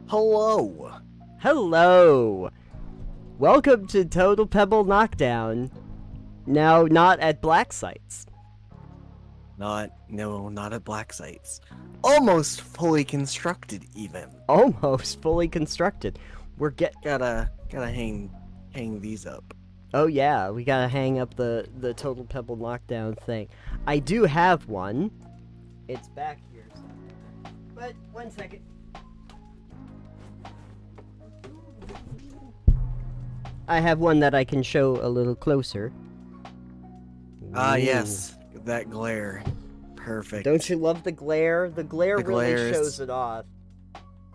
Hello. Hello! Welcome to Total Pebble Knockdown. Now, not at black sites. Not at black sites. Almost fully constructed, even. Almost fully constructed. Gotta hang these up. Oh yeah, we gotta hang up the Total Pebble Knockdown thing. I do have one. It's back here somewhere. But, one second. I have one that I can show a little closer. Yes. That glare. Perfect. Don't you love the glare? The glare really glare shows it off.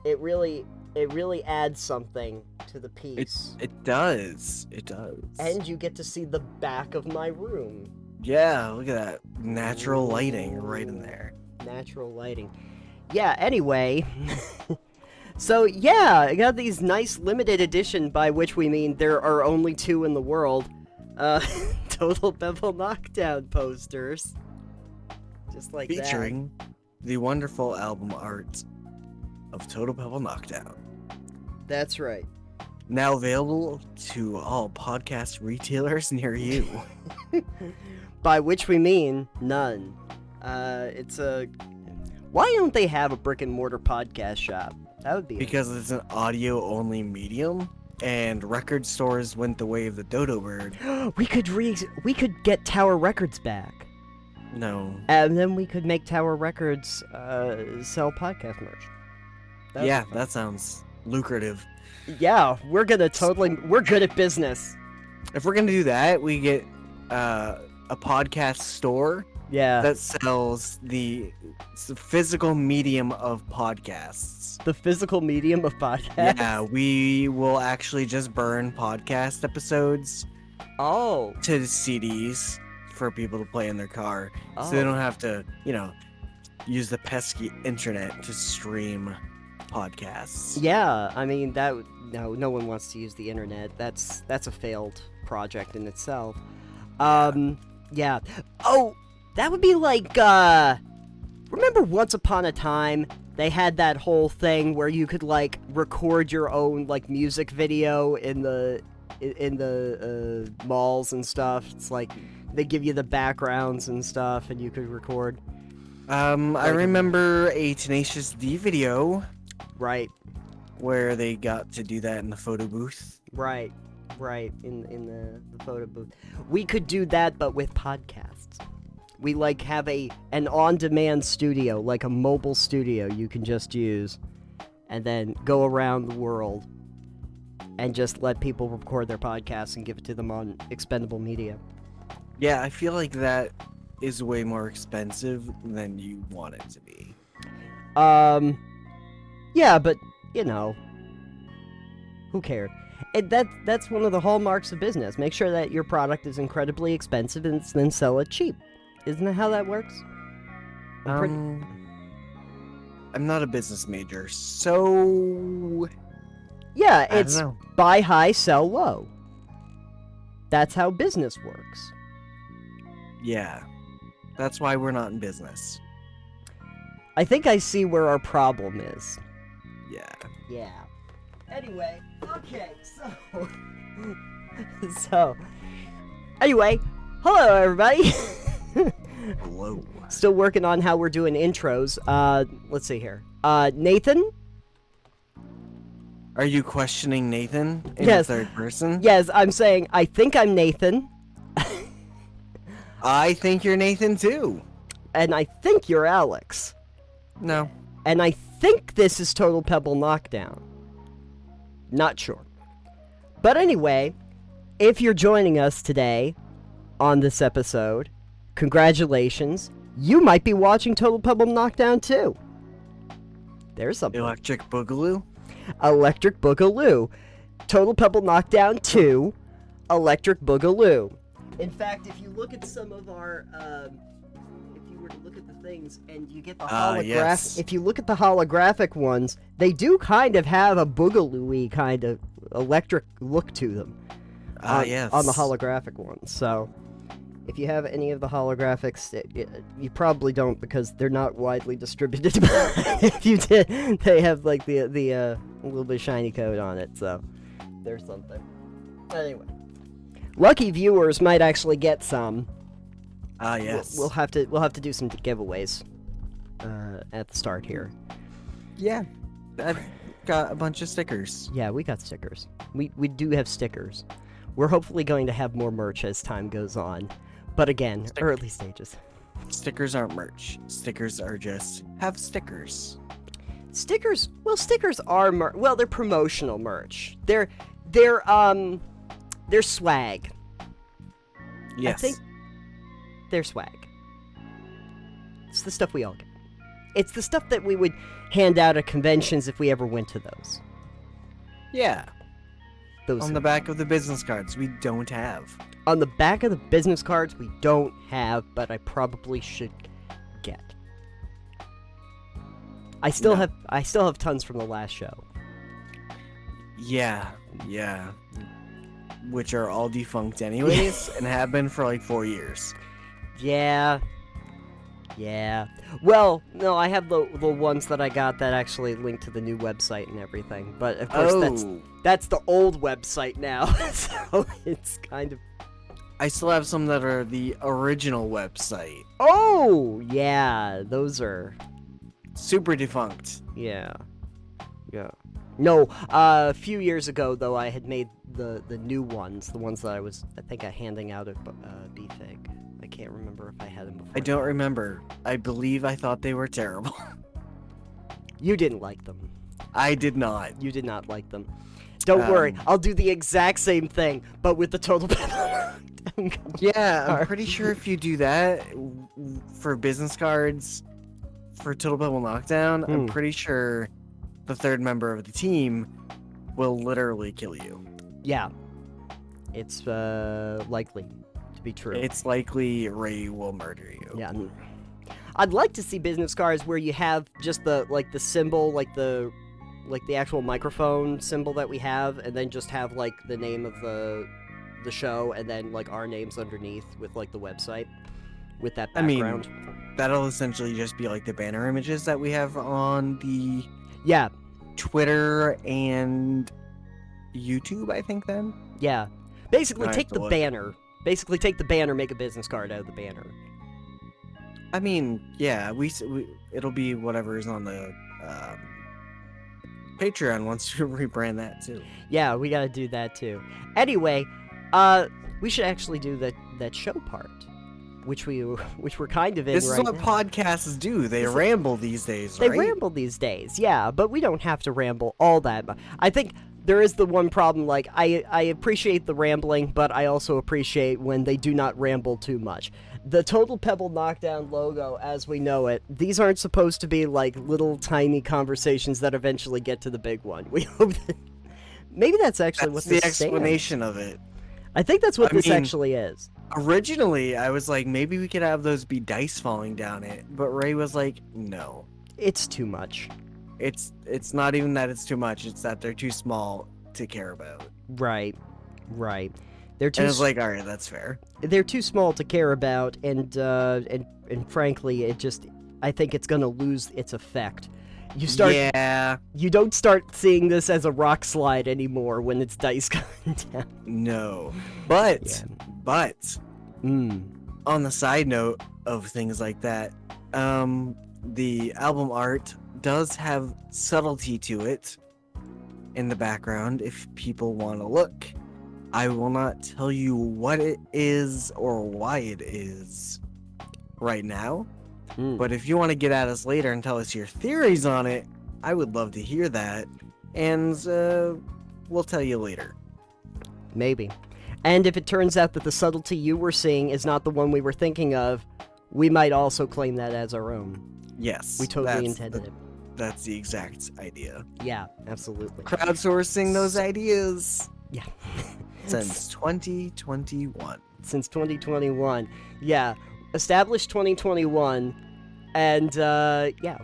It really adds something to the piece. It does. It does. And you get to see the back of my room. Yeah, look at that. Natural lighting right in there. Natural lighting. Yeah, anyway. So, yeah, I got these nice limited edition, by which we mean there are only 2 in the world, Total Pebble Knockdown posters. Just like Featuring the wonderful album art of Total Pebble Knockdown. That's right. Now available to all podcast retailers near you. By which we mean none. Why don't they have a brick and mortar podcast shop? That would be because it's an audio only medium, and record stores went the way of the dodo bird. we could get Tower Records back. No. And then we could make Tower Records sell podcast merch. That sounds lucrative. Yeah, we're good at business. If we're gonna do that, we get a podcast store that sells the physical medium of podcasts. The physical medium of podcasts? Yeah, we will actually just burn podcast episodes to CDs for people to play in their car. So they don't have to, use the pesky internet to stream podcasts. Yeah, I mean, no one wants to use the internet. That's a failed project in itself. Yeah. Oh, that would be like, remember Once Upon a Time? They had that whole thing where you could, like, record your own, like, music video in the malls and stuff. It's like, they give you the backgrounds and stuff, and you could record. I remember a Tenacious D video. Right. Where they got to do that in the photo booth. Right, in the photo booth. We could do that, but with podcasts. We, like, have an on-demand studio, like a mobile studio you can just use, and then go around the world and just let people record their podcasts and give it to them on expendable media. Yeah, I feel like that is way more expensive than you want it to be. Yeah, but, who cares? That's one of the hallmarks of business. Make sure that your product is incredibly expensive and then sell it cheap. Isn't that how that works? I'm not a business major, so... Yeah, it's buy high, sell low. That's how business works. Yeah, that's why we're not in business. I think I see where our problem is. Yeah. Anyway, okay, so... Anyway, hello everybody! Hello. Still working on how we're doing intros. Let's see here. Nathan? Are you questioning Nathan in the third person? Yes, I'm saying, I think I'm Nathan. I think you're Nathan too. And I think you're Alex. No. And I think this is Total Pebble Knockdown. Not sure. But anyway, if you're joining us today on this episode, congratulations. You might be watching Total Pebble Knockdown too. There's something. Electric Boogaloo? Electric Boogaloo. Total Pebble Knockdown 2. Electric Boogaloo. In fact, if you look at some of our, if you were to look at the things and you get the if you look at the holographic ones, they do kind of have a Boogaloo-y kind of electric look to them. On the holographic ones, so If you have any of the holographics, you probably don't because they're not widely distributed. If you did, they have like the little bit of shiny coat on it, so there's something. Anyway, lucky viewers might actually get some. Yes. We'll have to do some giveaways at the start here. Yeah, I've got a bunch of stickers. Yeah, we got stickers. We do have stickers. We're hopefully going to have more merch as time goes on. But again, early stages. Stickers aren't merch. Stickers are just have stickers. Stickers are well, they're promotional merch. They're swag. Yes. I think they're swag. It's the stuff we all get. It's the stuff that we would hand out at conventions if we ever went to those. Yeah. Those on the back of the business cards we don't have. On the back of the business cards we don't have, but I probably should get. I still have tons from the last show. Yeah. Which are all defunct anyways and have been for like 4 years. Yeah. Well, no, I have the ones that I got that actually link to the new website and everything. But of course that's the old website now. So it's kind of I still have some that are the original website. Oh, yeah, those are super defunct. Yeah. No, a few years ago though I had made the new ones, the ones that I think handing out at BFig. I can't remember if I had them before. I don't remember. I believe I thought they were terrible. You didn't like them. I did not. You did not like them. Don't worry, I'll do the exact same thing, but with the total Yeah, I'm pretty sure if you do that for business cards for Total Pebble Knockdown, I'm pretty sure the third member of the team will literally kill you. Yeah. It's likely to be true. It's likely Ray will murder you. Yeah. I'd like to see business cards where you have just the symbol, like the actual microphone symbol that we have, and then just have like the name of the show and then like our names underneath with like the website with that background. I mean, that'll essentially just be like the banner images that we have on the Twitter and YouTube, I think then. Yeah. Basically take the banner. Make a business card out of the banner. I mean, yeah, we it'll be whatever is on the Patreon once we rebrand that too. Yeah, we gotta do that too. Anyway, we should actually do that show part, which we're kind of in. This is right what now. Podcasts do. They ramble these days, They right? ramble these days, yeah, but we don't have to ramble all that much. I think there is the one problem, like, I appreciate the rambling, but I also appreciate when they do not ramble too much. The Total Pebble Knockdown logo, as we know it, these aren't supposed to be, like, little tiny conversations that eventually get to the big one. We hope that... Maybe that's actually what this the explanation stands. of it. I think that's what this actually is. Originally, I was like, maybe we could have those be dice falling down it, but Ray was like, no. It's too much. It's not even that it's too much, it's that they're too small to care about. Right. They're too. And I was like, all right, that's fair. They're too small to care about, and frankly, I think it's gonna lose its effect. You don't start seeing this as a rock slide anymore when it's dice going down. No, but on the side note of things like that, the album art does have subtlety to it in the background if people want to look. I will not tell you what it is or why it is right now, but if you want to get at us later and tell us your theories on it, I would love to hear that, and we'll tell you later. Maybe. And if it turns out that the subtlety you were seeing is not the one we were thinking of, we might also claim that as our own. Yes. We totally intended it. That's the exact idea. Yeah, absolutely. Crowdsourcing those ideas. Yeah. Since 2021. Since 2021. Yeah. Established 2021. And,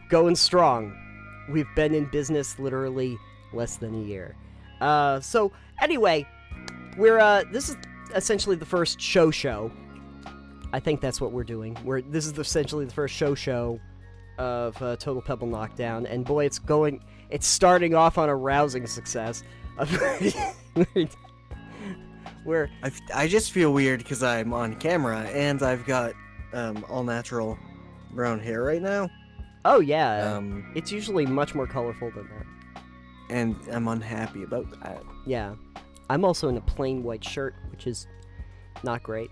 going strong. We've been in business literally less than a year. So, anyway, this is essentially the first show. I think that's what we're doing. This is essentially the first show of Total Pebble Knockdown, and boy, it's starting off on a rousing success. I just feel weird because I'm on camera and I've got all natural brown hair right now. Oh yeah, it's usually much more colorful than that. And I'm unhappy about that. Yeah, I'm also in a plain white shirt, which is not great.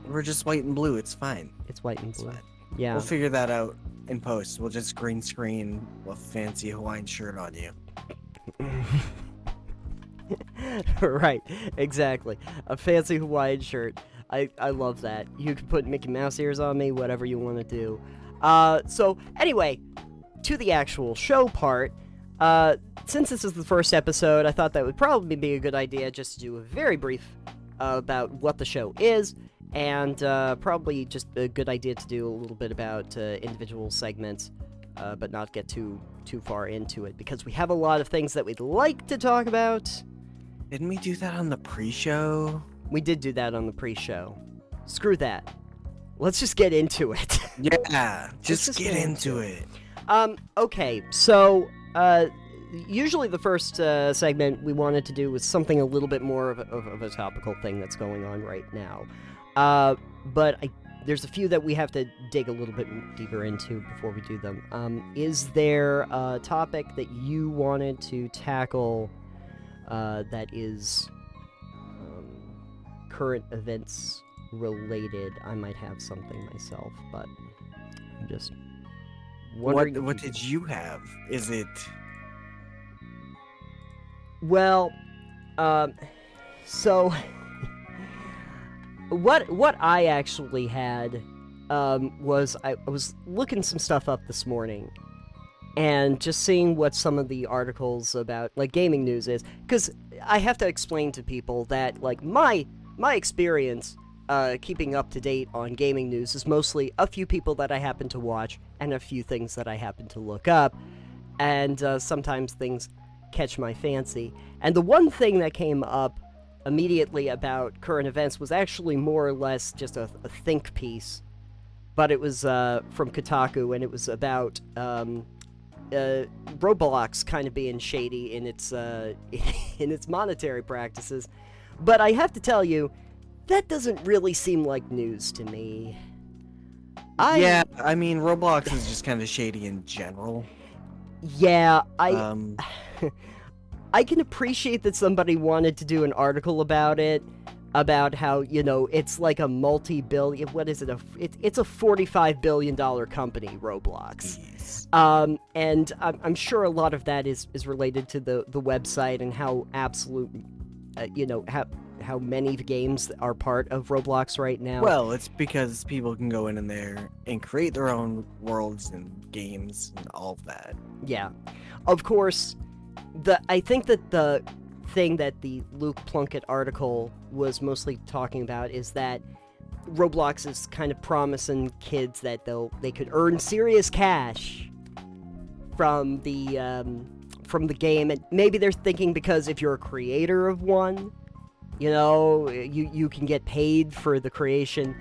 We're just white and blue. It's fine. It's white and blue. Fine. Yeah. We'll figure that out in post. We'll just green screen a fancy Hawaiian shirt on you. Right, exactly. A fancy Hawaiian shirt. I love that. You can put Mickey Mouse ears on me, whatever you want to do. So, anyway, to the actual show part. Since this is the first episode, I thought that would probably be a good idea just to do a very brief about what the show is, and probably just a good idea to do a little bit about individual segments, but not get too far into it, because we have a lot of things that we'd like to talk about. Didn't we do that on the pre-show? We did do that on the pre-show. Screw that. Let's just get into it. Yeah, just get into it. Okay, so, usually the first segment we wanted to do was something a little bit more of a topical thing that's going on right now. But there's a few that we have to dig a little bit deeper into before we do them. Is there a topic that you wanted to tackle that is current events related? I might have something myself, but I'm just wondering. What did you have? Is it... Well, so what I actually had was I was looking some stuff up this morning and just seeing what some of the articles about like gaming news is, because I have to explain to people that like my experience keeping up to date on gaming news is mostly a few people that I happen to watch and a few things that I happen to look up, and sometimes things catch my fancy. And the one thing that came up immediately about current events was actually more or less just a think piece, but it was from Kotaku, and it was about Roblox kind of being shady in its in its monetary practices. But I have to tell you, that doesn't really seem like news to me. Yeah, I mean, Roblox is just kind of shady in general. Yeah, I can appreciate that somebody wanted to do an article about it, about how, you know, it's like a multi-billion, what is it, it's a $45 billion company, Roblox. Yes. And I'm sure a lot of that is related to the website and how absolute, you know, how many games are part of Roblox right now. Well, it's because people can go in there and create their own worlds and games and all of that. Yeah. Of course, I think that the thing that the Luke Plunkett article was mostly talking about is that Roblox is kind of promising kids that they could earn serious cash from the game, and maybe they're thinking because if you're a creator of one, you know, you can get paid for the creation.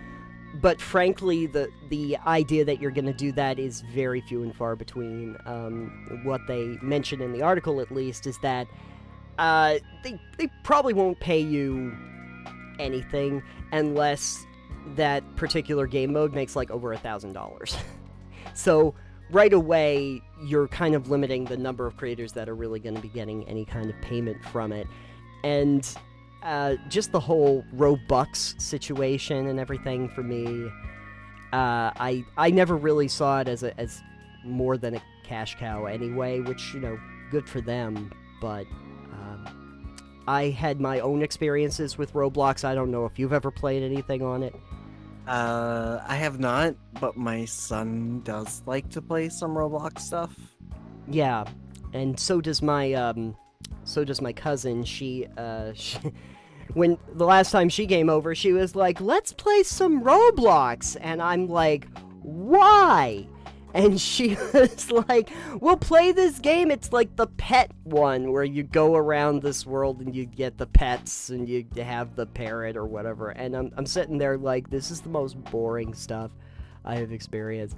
But frankly, the idea that you're going to do that is very few and far between. What they mention in the article, at least, is that they probably won't pay you anything unless that particular game mode makes like over $1,000. So right away, you're kind of limiting the number of creators that are really going to be getting any kind of payment from it. And just the whole Robux situation and everything for me, I never really saw it as more than a cash cow anyway, which, you know, good for them, but I had my own experiences with Roblox. I don't know if you've ever played anything on it. I have not, but my son does like to play some Roblox stuff. Yeah, and so does my cousin. She when the last time she came over, she was like, "Let's play some Roblox," and I'm like, "Why?" And she was like, we'll play this game. It's like the pet one where you go around this world and you get the pets and you have the parrot or whatever. And I'm sitting there like, this is the most boring stuff I have experienced.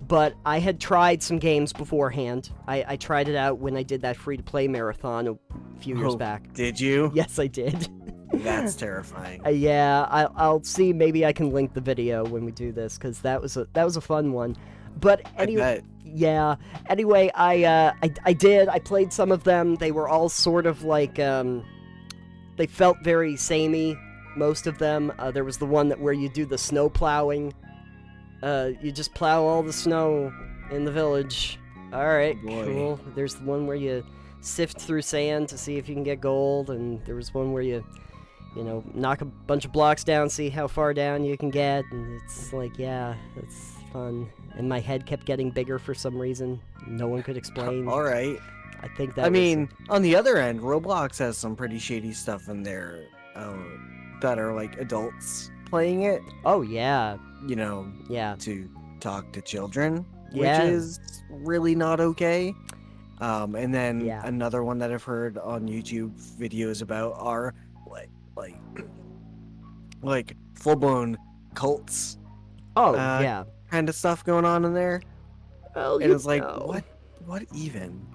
But I had tried some games beforehand. I tried it out when I did that free-to-play marathon a few years back. Did you? Yes, I did. That's terrifying. Yeah, I'll see. Maybe I can link the video when we do this, because that was a fun one. But anyway, yeah. Anyway, I did. I played some of them. They were all sort of like they felt very samey. Most of them. There was the one where you do the snow plowing. You just plow all the snow in the village. All right, cool. There's the one where you sift through sand to see if you can get gold, and there was one where you knock a bunch of blocks down, see how far down you can get, and it's like, yeah, it's fun. And my head kept getting bigger for some reason. No one could explain. All right. I think that. I mean, on the other end, Roblox has some pretty shady stuff in there that are like adults playing it. Oh yeah. Yeah. To talk to children, yeah. Which is really not okay. And then another one that I've heard on YouTube videos about are like full-blown cults. Oh yeah. Kind of stuff going on in there. Well, and it's like, what even?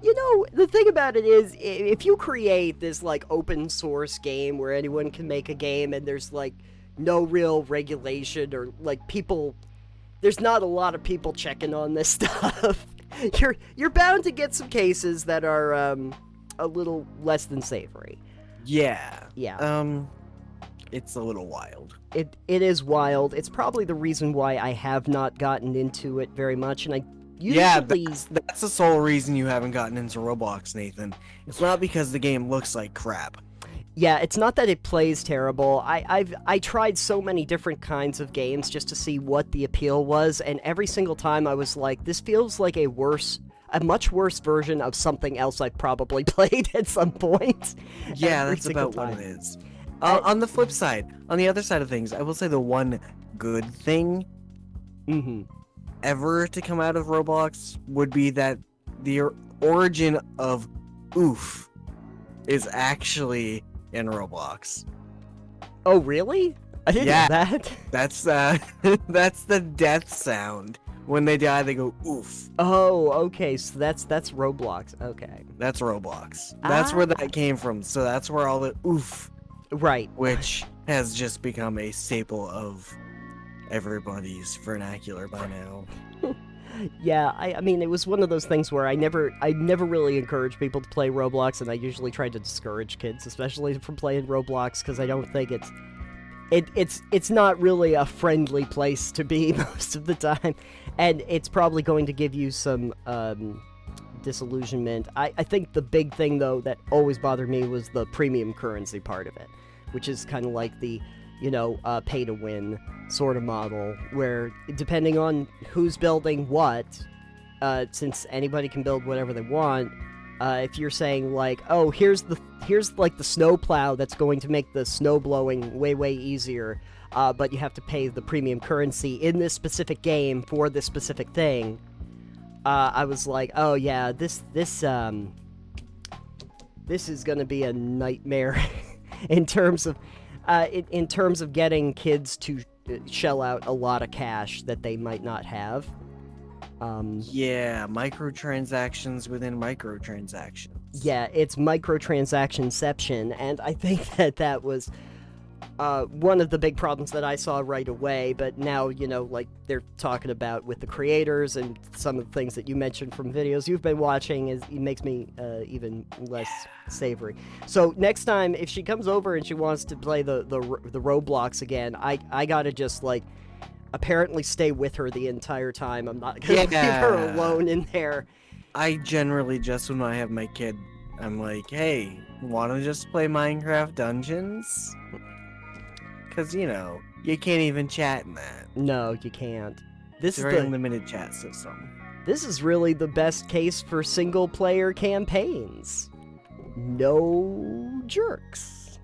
The thing about it is, if you create this like open source game where anyone can make a game and there's like no real regulation or like there's not a lot of people checking on this stuff, you're bound to get some cases that are a little less than savory. Yeah. Yeah. It's a little wild. It is wild. It's probably the reason why I have not gotten into it very much, and I usually... Yeah, that's the sole reason you haven't gotten into Roblox, Nathan. It's not because the game looks like crap. Yeah, it's not that it plays terrible. I tried so many different kinds of games just to see what the appeal was, and every single time I was like, this feels like a much worse version of something else I've probably played at some point. Yeah, that's about what it is. On the flip side, on the other side of things, I will say the one good thing ever to come out of Roblox would be that the origin of oof is actually in Roblox. Oh, really? I didn't know that. That's the death sound. When they die, they go oof. Oh, okay. So that's Roblox. Okay. That's Roblox. That's where that came from. So that's where all the oof. Right. Which has just become a staple of everybody's vernacular by now. Yeah, I mean, it was one of those things where I never really encouraged people to play Roblox, and I usually tried to discourage kids, especially from playing Roblox, because I don't think it's not really a friendly place to be most of the time, and it's probably going to give you some disillusionment. I think the big thing, though, that always bothered me was the premium currency part of it, which is kind of like the pay-to-win sort of model, where depending on who's building what, since anybody can build whatever they want, if you're saying like, oh, here's like the snow plow that's going to make the snow blowing way easier, but you have to pay the premium currency in this specific game for this specific thing. I was like, oh yeah, this is gonna be a nightmare in terms of getting kids to shell out a lot of cash that they might not have. Yeah, microtransactions within microtransactions. Yeah, it's microtransaction-ception, and I think that was one of the big problems that I saw right away, but now, like they're talking about with the creators and some of the things that you mentioned from videos you've been watching, it makes me even less savory. So next time, if she comes over and she wants to play the Roblox again, I gotta just like apparently stay with her the entire time. I'm not gonna leave her alone in there. I generally just, when I have my kid, I'm like, hey, wanna just play Minecraft Dungeons? Because, you can't even chat in that. No, you can't. It's a very limited chat system. This is really the best case for single-player campaigns. No jerks.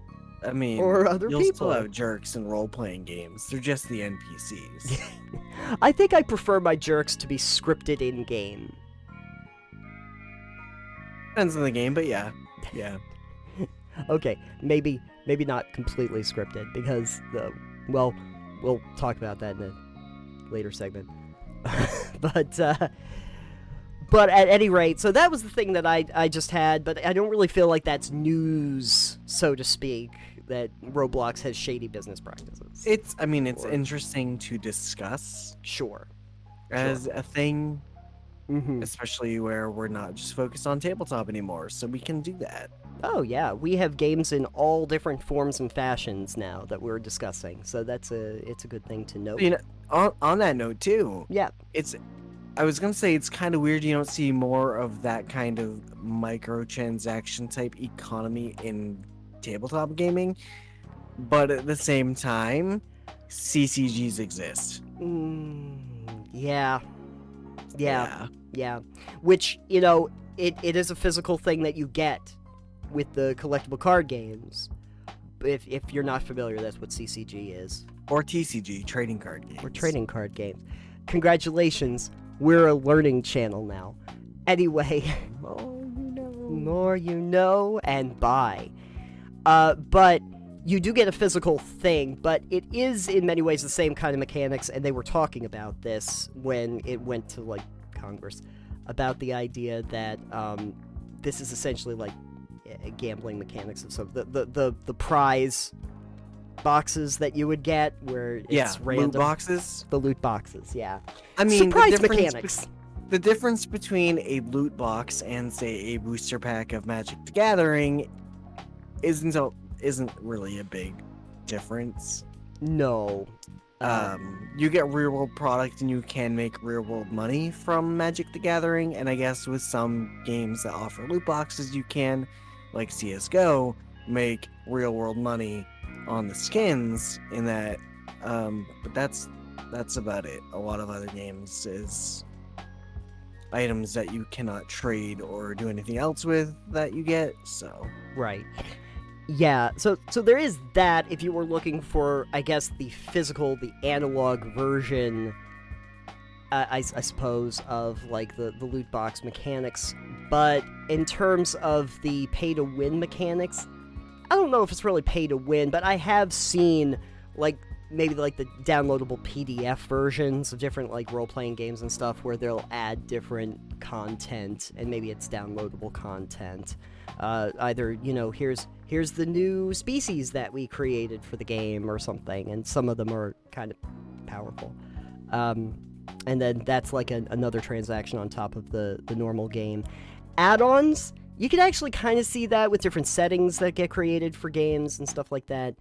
I mean, or other you'll people. still have jerks in role-playing games. They're just the NPCs. I think I prefer my jerks to be scripted in-game. Depends on the game, but yeah. Okay, maybe not completely scripted, because, well, we'll talk about that in a later segment. But at any rate, so that was the thing that I just had, but I don't really feel like that's news, so to speak, that Roblox has shady business practices. It's interesting to discuss. Sure. As a thing, Mm-hmm. especially where we're not just focused on tabletop anymore, so we can do that. Oh yeah, we have games in all different forms and fashions now that we're discussing, so it's a good thing to note. You know, on that note too. Yeah. I was gonna say it's kind of weird you don't see more of that kind of microtransaction type economy in tabletop gaming, but at the same time, CCGs exist. Yeah. Which, it is a physical thing that you get with the collectible card games. If you're not familiar, that's what CCG is. Or TCG, trading card games. Or trading card games. Congratulations, we're a learning channel now. Anyway, more you know, and bye. But you do get a physical thing, but it is in many ways the same kind of mechanics, and they were talking about this when it went to, like, Congress, about the idea that this is essentially like gambling mechanics of some the prize boxes that you would get, where it's random. Loot boxes. The loot boxes, yeah. I mean, surprise mechanics. The difference between a loot box and, say, a booster pack of Magic the Gathering isn't really a big difference. No. You get real world product and you can make real world money from Magic the Gathering, and I guess with some games that offer loot boxes you can, like CSGO, make real world money on the skins in that, but that's about it. A lot of other games is items that you cannot trade or do anything else with that you get, so. Right. Yeah, so there is that if you were looking for, I guess, the physical, the analog version, I suppose, of, like, the loot box mechanics. But in terms of the pay-to-win mechanics, I don't know if it's really pay-to-win, but I have seen, like, maybe, like, the downloadable PDF versions of different, like, role-playing games and stuff where they'll add different content, and maybe it's downloadable content. Either, here's the new species that we created for the game or something, and some of them are kind of powerful. And then that's like another transaction on top of the normal game. Add-ons, you can actually kind of see that with different settings that get created for games and stuff like that,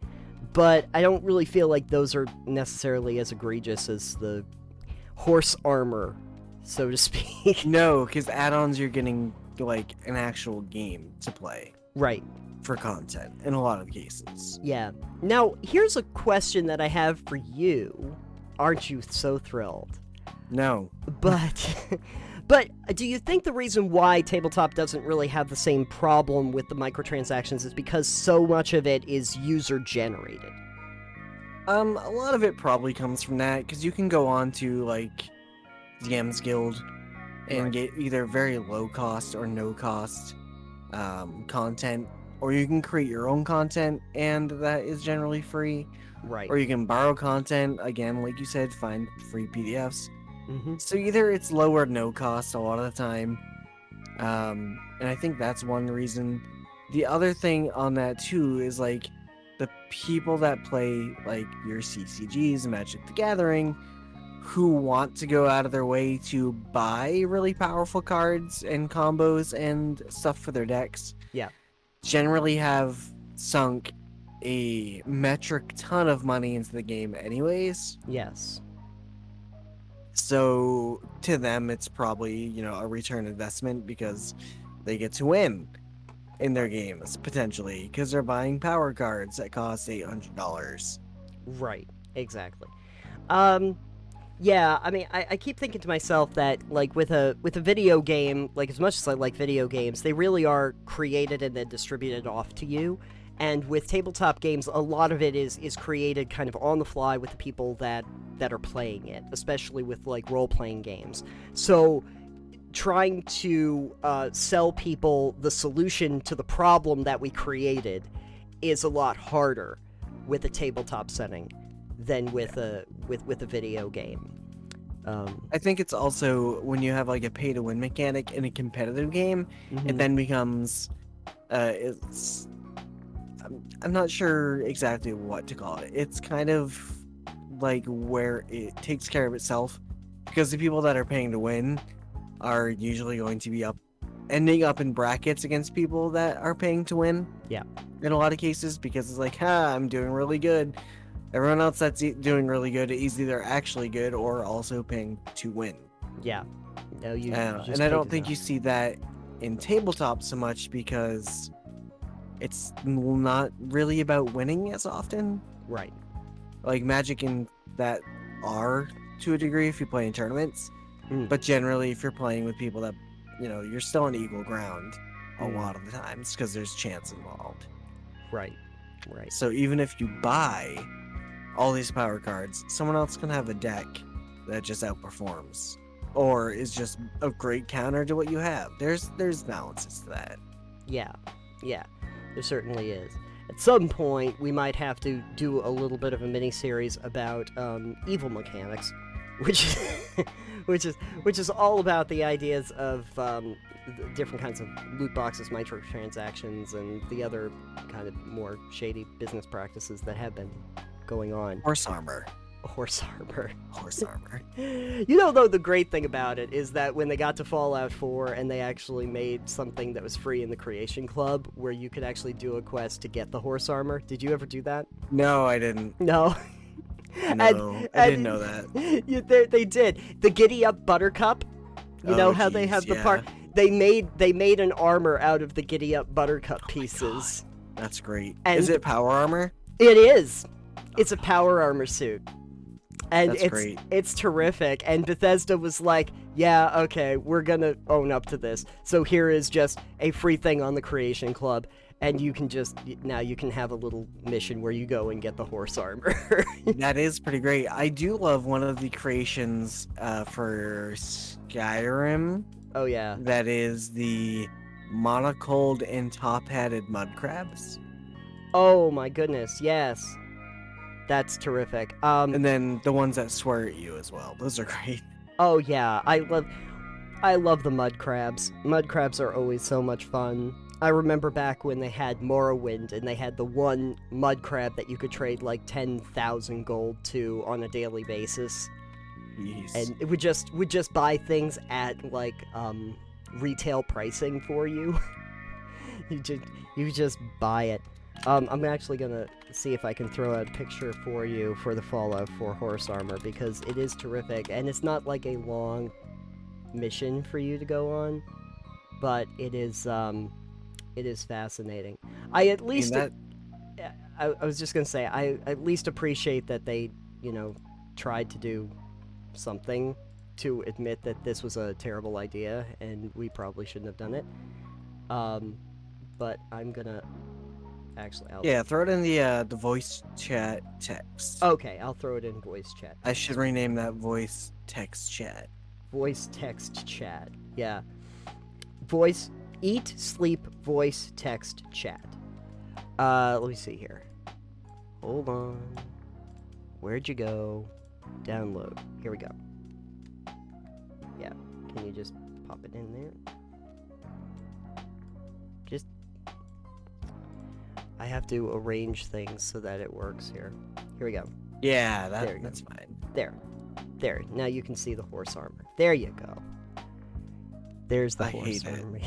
but I don't really feel like those are necessarily as egregious as the horse armor, so to speak. No, because add-ons you're getting, like, an actual game to play. Right. For content, in a lot of cases. Yeah. Now, here's a question that I have for you. Aren't you so thrilled? No. But do you think the reason why Tabletop doesn't really have the same problem with the microtransactions is because so much of it is user-generated? A lot of it probably comes from that, because you can go on to, like, DM's Guild and get either very low cost or no cost content, or you can create your own content, and that is generally free. Right. Or you can borrow content, again, like you said, find free PDFs. Mm-hmm. So either it's low or no cost a lot of the time. And I think that's one reason. The other thing on that too is, like, the people that play, like, your CCGs, Magic the Gathering, who want to go out of their way to buy really powerful cards and combos and stuff for their decks. Yeah. Generally have sunk a metric ton of money into the game anyways. Yes. So to them, it's probably, a return investment because they get to win in their games, potentially, because they're buying power cards that cost $800. Right. Exactly. Yeah, I mean, I keep thinking to myself that, like, with a video game, like, as much as I like video games, they really are created and then distributed off to you. And with tabletop games, a lot of it is created kind of on the fly with the people that are playing it, especially with like role-playing games. So trying to sell people the solution to the problem that we created is a lot harder with a tabletop setting than with a video game. I think it's also when you have like a pay-to-win mechanic in a competitive game, it then becomes I'm not sure exactly what to call it. It's kind of like where it takes care of itself, because the people that are paying to win are usually going to be ending up in brackets against people that are paying to win. Yeah. In a lot of cases, because it's like, I'm doing really good. Everyone else that's doing really good is either actually good or also paying to win. Yeah. No, you just and I don't think you see that in tabletop so much, because it's not really about winning as often. Right. Like Magic and that are to a degree if you play in tournaments, but generally if you're playing with people that, you're still on equal ground a lot of the times, because there's chance involved. Right. So even if you buy all these power cards, someone else can have a deck that just outperforms, or is just a great counter to what you have. There's balances to that. Yeah. There certainly is. At some point, we might have to do a little bit of a mini-series about evil mechanics, which is all about the ideas of different kinds of loot boxes, microtransactions, and the other kind of more shady business practices that have been going on. Horse armor. Though, the great thing about it is that when they got to Fallout 4 and they actually made something that was free in the Creation Club where you could actually do a quest to get the horse armor. Did you ever do that? No, I didn't. No. No, I didn't know that. They did. The Giddy Up Buttercup. You know how they have the part. They made an armor out of the Giddy Up Buttercup pieces. That's great. And is it power armor? It is. It's a power armor suit. And That's great. It's terrific. And Bethesda was like, yeah, okay, we're gonna own up to this. So here is just a free thing on the Creation Club, and you can have a little mission where you go and get the horse armor. That is pretty great. I do love one of the creations for Skyrim. Oh yeah. That is the monocled and top-hatted mud crabs. Oh my goodness, yes. That's terrific. And then the ones that swear at you as well. Those are great. Oh yeah, I love the mud crabs. Mud crabs are always so much fun. I remember back when they had Morrowind and they had the one mud crab that you could trade like 10,000 gold to on a daily basis. Jeez. And it would just buy things at like retail pricing for you. you just buy it. I'm actually gonna see if I can throw out a picture for you for the Fallout 4 horse armor, because it is terrific, and it's not like a long mission for you to go on, but it is fascinating. I was just gonna say, I at least appreciate that they, tried to do something to admit that this was a terrible idea and we probably shouldn't have done it. But I'm gonna throw it in the voice chat text. Okay, I'll throw it in voice chat. I should rename that voice text chat. Voice text chat. Yeah. Voice eat, sleep, voice text chat. Let me see here. Hold on. Where'd you go? Download. Here we go. Yeah. Can you just pop it in there? I have to arrange things so that it works here. Here we go. Yeah, that's fine. There. Now you can see the horse armor. There you go. There's the horse armor.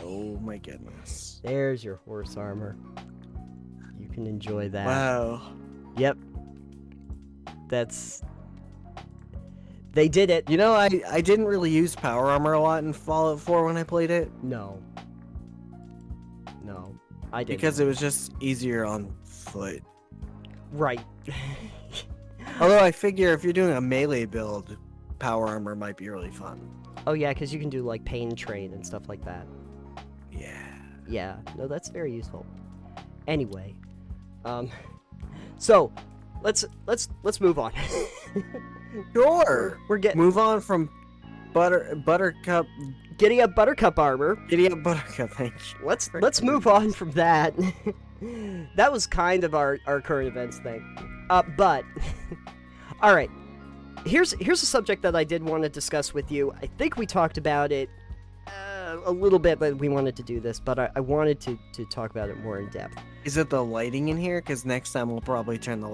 Oh my goodness. There's your horse armor. You can enjoy that. Wow. Yep. They did it. I didn't really use power armor a lot in Fallout 4 when I played it. No, I didn't. Because it was just easier on foot. Right. Although I figure if you're doing a melee build, power armor might be really fun. Oh yeah, because you can do like pain train and stuff like that. Yeah. Yeah, no, that's very useful. Anyway, so let's move on. Sure. We're getting Move on from Buttercup. Giddy up Buttercup armor. Giddy up Buttercup. Thank you. Let's move on from that. That was kind of our current events thing. But all right. Here's a subject that I did want to discuss with you. I think we talked about it a little bit, but we wanted to do this, but I wanted to talk about it more in depth. Is it the lighting in here? Because next time we'll probably turn the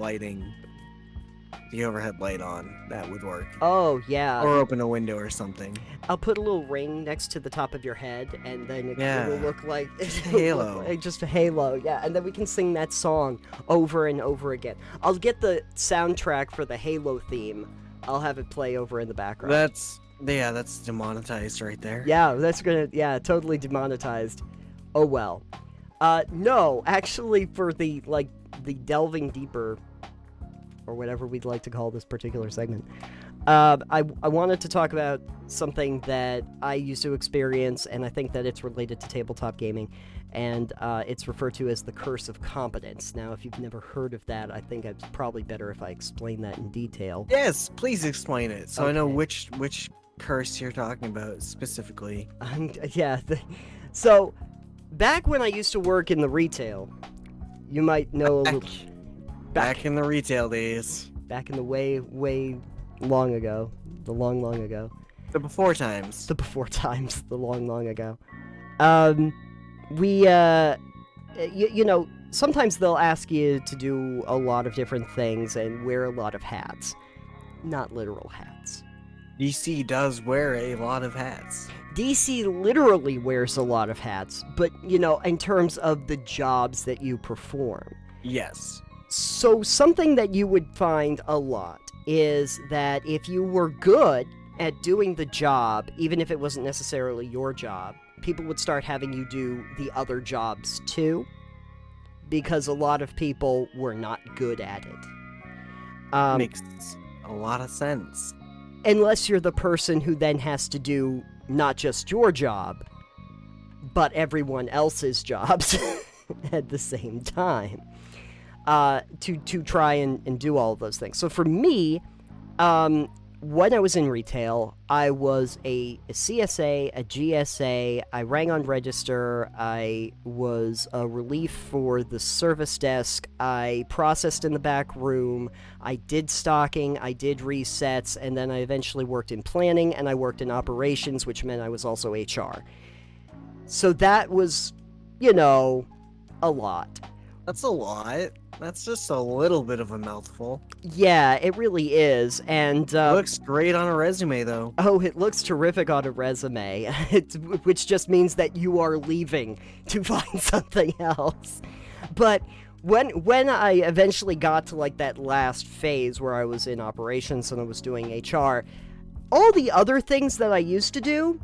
overhead light on. That would work. Oh, yeah. Or open a window or something. I'll put a little ring next to the top of your head, and then it will look like halo. Just a halo, yeah. And then we can sing that song over and over again. I'll get the soundtrack for the Halo theme. I'll have it play over in the background. That's demonetized right there. Yeah, totally demonetized. Oh well. No, actually, for the delving deeper, or whatever we'd like to call this particular segment, I wanted to talk about something that I used to experience, and I think that it's related to tabletop gaming, and it's referred to as the Curse of Competence. Now, if you've never heard of that, I think it's probably better if I explain that in detail. Yes, please explain it, so Okay. I know which curse you're talking about specifically. Yeah, so back when I used to work in the retail, you might know a little... Back in the retail days. Back in the way long ago. The long ago. The before times. The before times. The long ago. You know, sometimes they'll ask you to do a lot of different things and wear a lot of hats. Not literal hats. DC does wear a lot of hats. DC literally wears a lot of hats, but, you know, in terms of the jobs that you perform. Yes. So something that you would find a lot is that if you were good at doing the job, even if it wasn't necessarily your job, people would start having you do the other jobs too, because a lot of people were not good at it. Makes a lot of sense. Unless you're the person who then has to do not just your job, but everyone else's jobs at the same time. To try and do all of those things. So for me, when I was in retail, I was a CSA, a GSA, I rang on register, I was a relief for the service desk, I processed in the back room, I did stocking, I did resets, and then I eventually worked in planning, and I worked in operations, which meant I was also HR. So that was, you know, a lot. That's a lot. That's just a little bit of a mouthful. Yeah, it really is, and... looks great on a resume, though. Oh, it looks terrific on a resume, which just means that you are leaving to find something else. But when I eventually got to, like, that last phase where I was in operations and I was doing HR, all the other things that I used to do,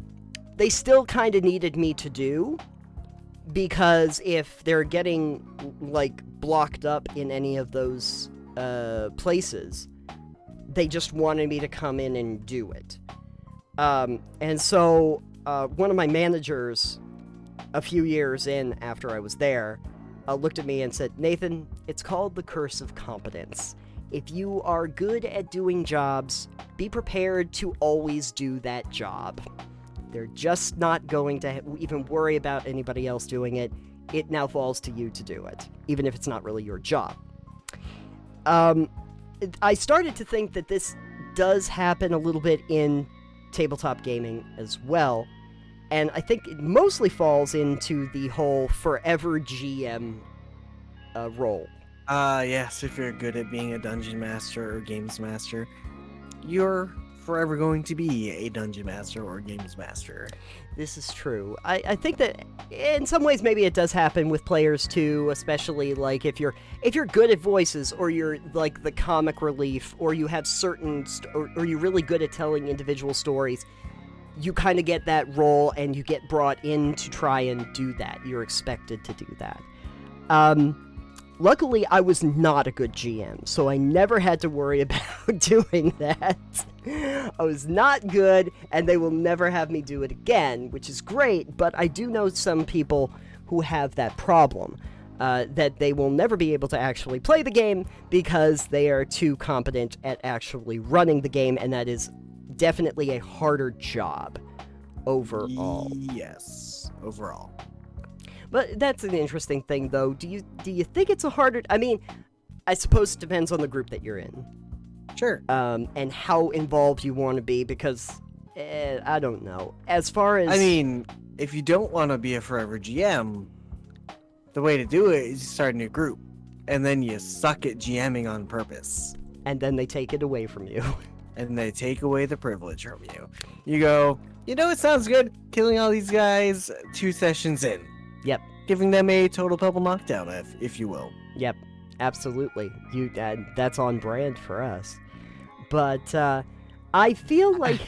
they still kind of needed me to do, because if they're getting, like, blocked up in any of those places, they just wanted me to come in and do it. And so one of my managers, a few years in after I was there, looked at me and said, "Nathan, it's called the Curse of Competence. If you are good at doing jobs, be prepared to always do that job. They're just not going to even worry about anybody else doing it. It now falls to you to do it, even if it's not really your job." I started to think that this does happen a little bit in tabletop gaming as well, and I think it mostly falls into the whole forever GM role. Yes, if you're good at being a dungeon master or games master, you're forever going to be a dungeon master or games master. This is true. I think that in some ways maybe it does happen with players too, especially like if you're good at voices, or you're like the comic relief, or you have certain or you're really good at telling individual stories. You kind of get that role and you get brought in to try and do that. You're expected to do that. Luckily, I was not a good GM, so I never had to worry about doing that. I was not good, and they will never have me do it again, which is great, but I do know some people who have that problem. that they will never be able to actually play the game because they are too competent at actually running the game, and that is definitely a harder job overall. Yes, overall. But that's an interesting thing, though. Do you think it's a harder? I mean, I suppose it depends on the group that you're in. Sure. And how involved you want to be, because I don't know. As far as I mean, if you don't want to be a forever GM, the way to do it is you start a new group, and then you suck at GMing on purpose. And then they take it away from you. And they take away the privilege from you. You go, it sounds good, killing all these guys 2 sessions in. Yep. Giving them a total pebble knockdown, if you will. Yep, absolutely. That's on brand for us. But I feel like...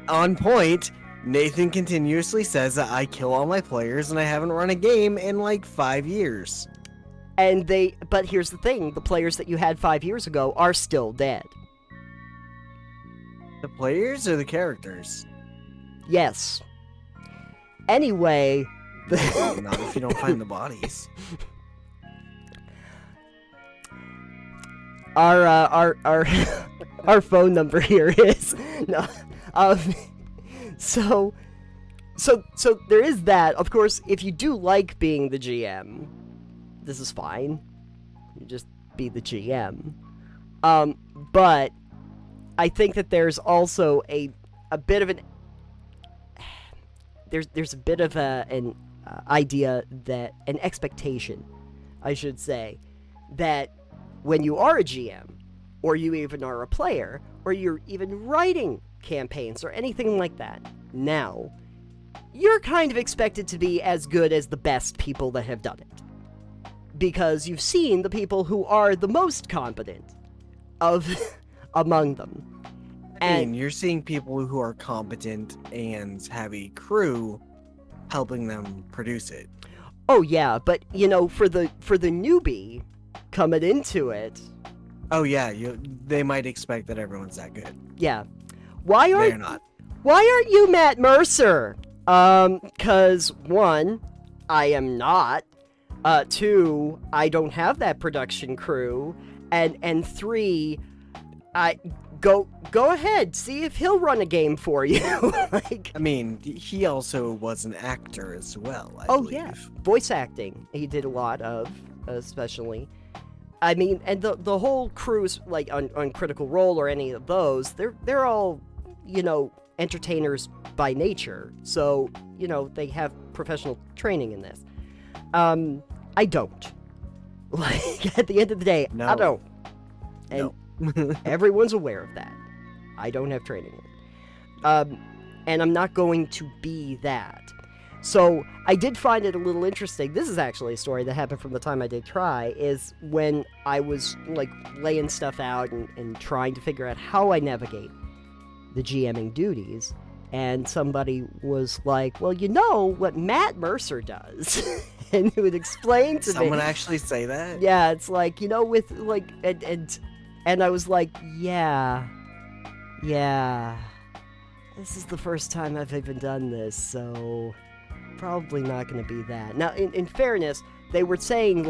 On point, Nathan continuously says that I kill all my players and I haven't run a game in like 5 years. But here's the thing, the players that you had 5 years ago are still dead. The players or the characters? Yes. Anyway... Not if you don't find the bodies. Our phone number here is so there is that. Of course, if you do like being the GM, this is fine. You just be the GM. But I think that there's also a bit of an there's a bit of an idea that an expectation, I should say, that when you are a GM, or you even are a player, or you're even writing campaigns or anything like that, now, you're kind of expected to be as good as the best people that have done it. Because you've seen the people who are the most competent among them. And you're seeing people who are competent and have a crew helping them produce it. Oh yeah, but for the newbie coming into it. Oh yeah, they might expect that everyone's that good. Yeah. They're not. Why aren't you Matt Mercer? 'Cause 1, I am not. 2, I don't have that production crew, and 3, I go ahead, see if he'll run a game for you. I mean, he also was an actor as well, I believe. Yeah, voice acting. He did a lot of, especially. I mean, and the whole crew's like on Critical Role or any of those, they're all, entertainers by nature. So, they have professional training in this. I don't. Like, at the end of the day, no. I don't. And no. Everyone's aware of that. I don't have training in it. And I'm not going to be that. So, I did find it a little interesting. This is actually a story that happened from the time I did try, is when I was, laying stuff out and trying to figure out how I navigate the GMing duties, and somebody was like, well, what Matt Mercer does? And he would explain to me. Someone actually say that? Yeah, it's like, with, and I was like, yeah, this is the first time I've even done this, so probably not going to be that. Now, in fairness, they were saying,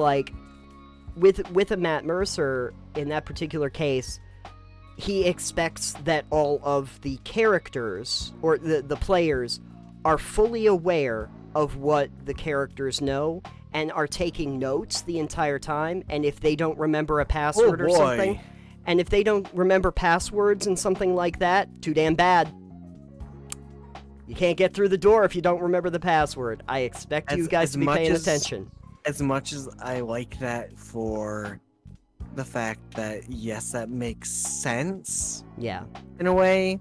with a Matt Mercer, in that particular case, he expects that all of the characters, or the players, are fully aware of what the characters know, and are taking notes the entire time, and if they don't remember a password or something... And if they don't remember passwords and something like that, too damn bad. You can't get through the door if you don't remember the password. I expect you guys to be paying attention. As much as I like that for the fact that, yes, that makes sense. Yeah. In a way,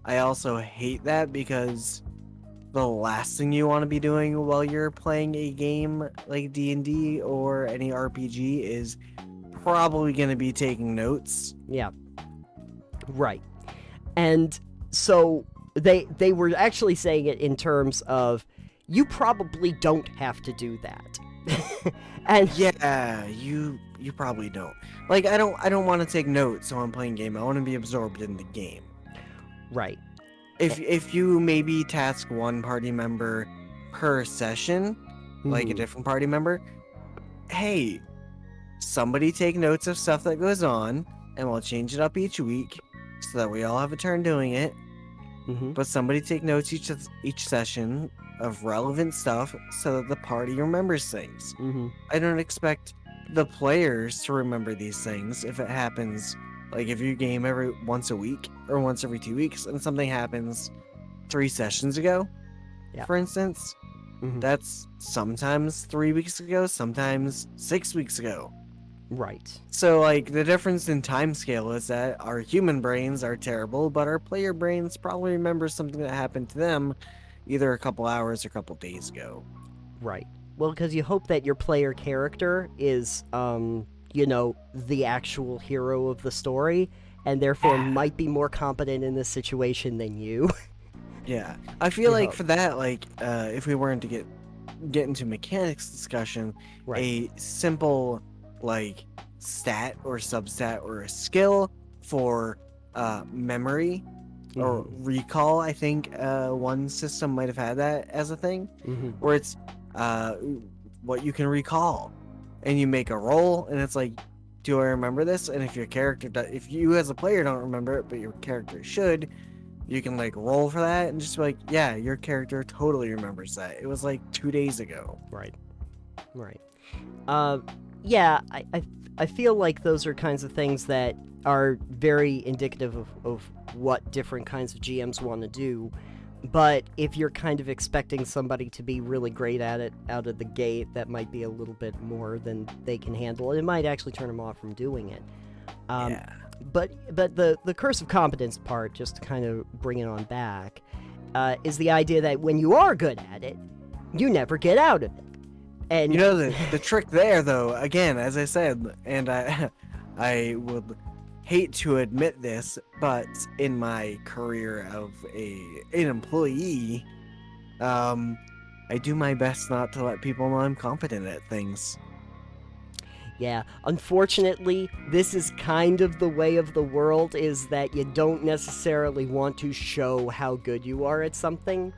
I also hate that because the last thing you want to be doing while you're playing a game like D&D or any RPG is probably going to be taking notes. Yeah. Right. And so they were actually saying it in terms of, you probably don't have to do that. And yeah, you probably don't. Like, I don't want to take notes while I'm playing a game. I want to be absorbed in the game. Right. If you maybe task one party member per session, like a different party member, hey, somebody take notes of stuff that goes on, and we'll change it up each week so that we all have a turn doing it. Mm-hmm. But somebody take notes each session of relevant stuff so that the party remembers things. Mm-hmm. I don't expect the players to remember these things if it happens. Like if you game every once a week or once every 2 weeks and something happens 3 sessions ago, Yeah. for instance, that's sometimes 3 weeks ago, sometimes 6 weeks ago. Right. So, like, the difference in time scale is that our human brains are terrible, but our player brains probably remember something that happened to them either a couple hours or a couple days ago. Right. Well, because you hope that your player character is, the actual hero of the story, and therefore might be more competent in this situation than you. Yeah. I feel like hope. for that, like, if we weren't to get into mechanics discussion, Right. a simple, like, stat or substat or a skill for memory or recall, I think one system might have had that as a thing, where it's what you can recall, and you make a roll, and it's like, do I remember this? And if your character if you as a player don't remember it, but your character should, you can like roll for that and just be like, yeah, your character totally remembers that. It was like 2 days ago. Right. Yeah, I feel like those are kinds of things that are very indicative of what different kinds of GMs want to do. But if you're kind of expecting somebody to be really great at it out of the gate, that might be a little bit more than they can handle. It might actually turn them off from doing it. Yeah. But the Curse of Competence part, just to kind of bring it on back, is the idea that when you are good at it, you never get out of it. And you know the trick there, though, again, as I said, and I would hate to admit this, but in my career of an employee, I do my best not to let people know I'm competent at things. Yeah, unfortunately, this is kind of the way of the world, is that you don't necessarily want to show how good you are at something.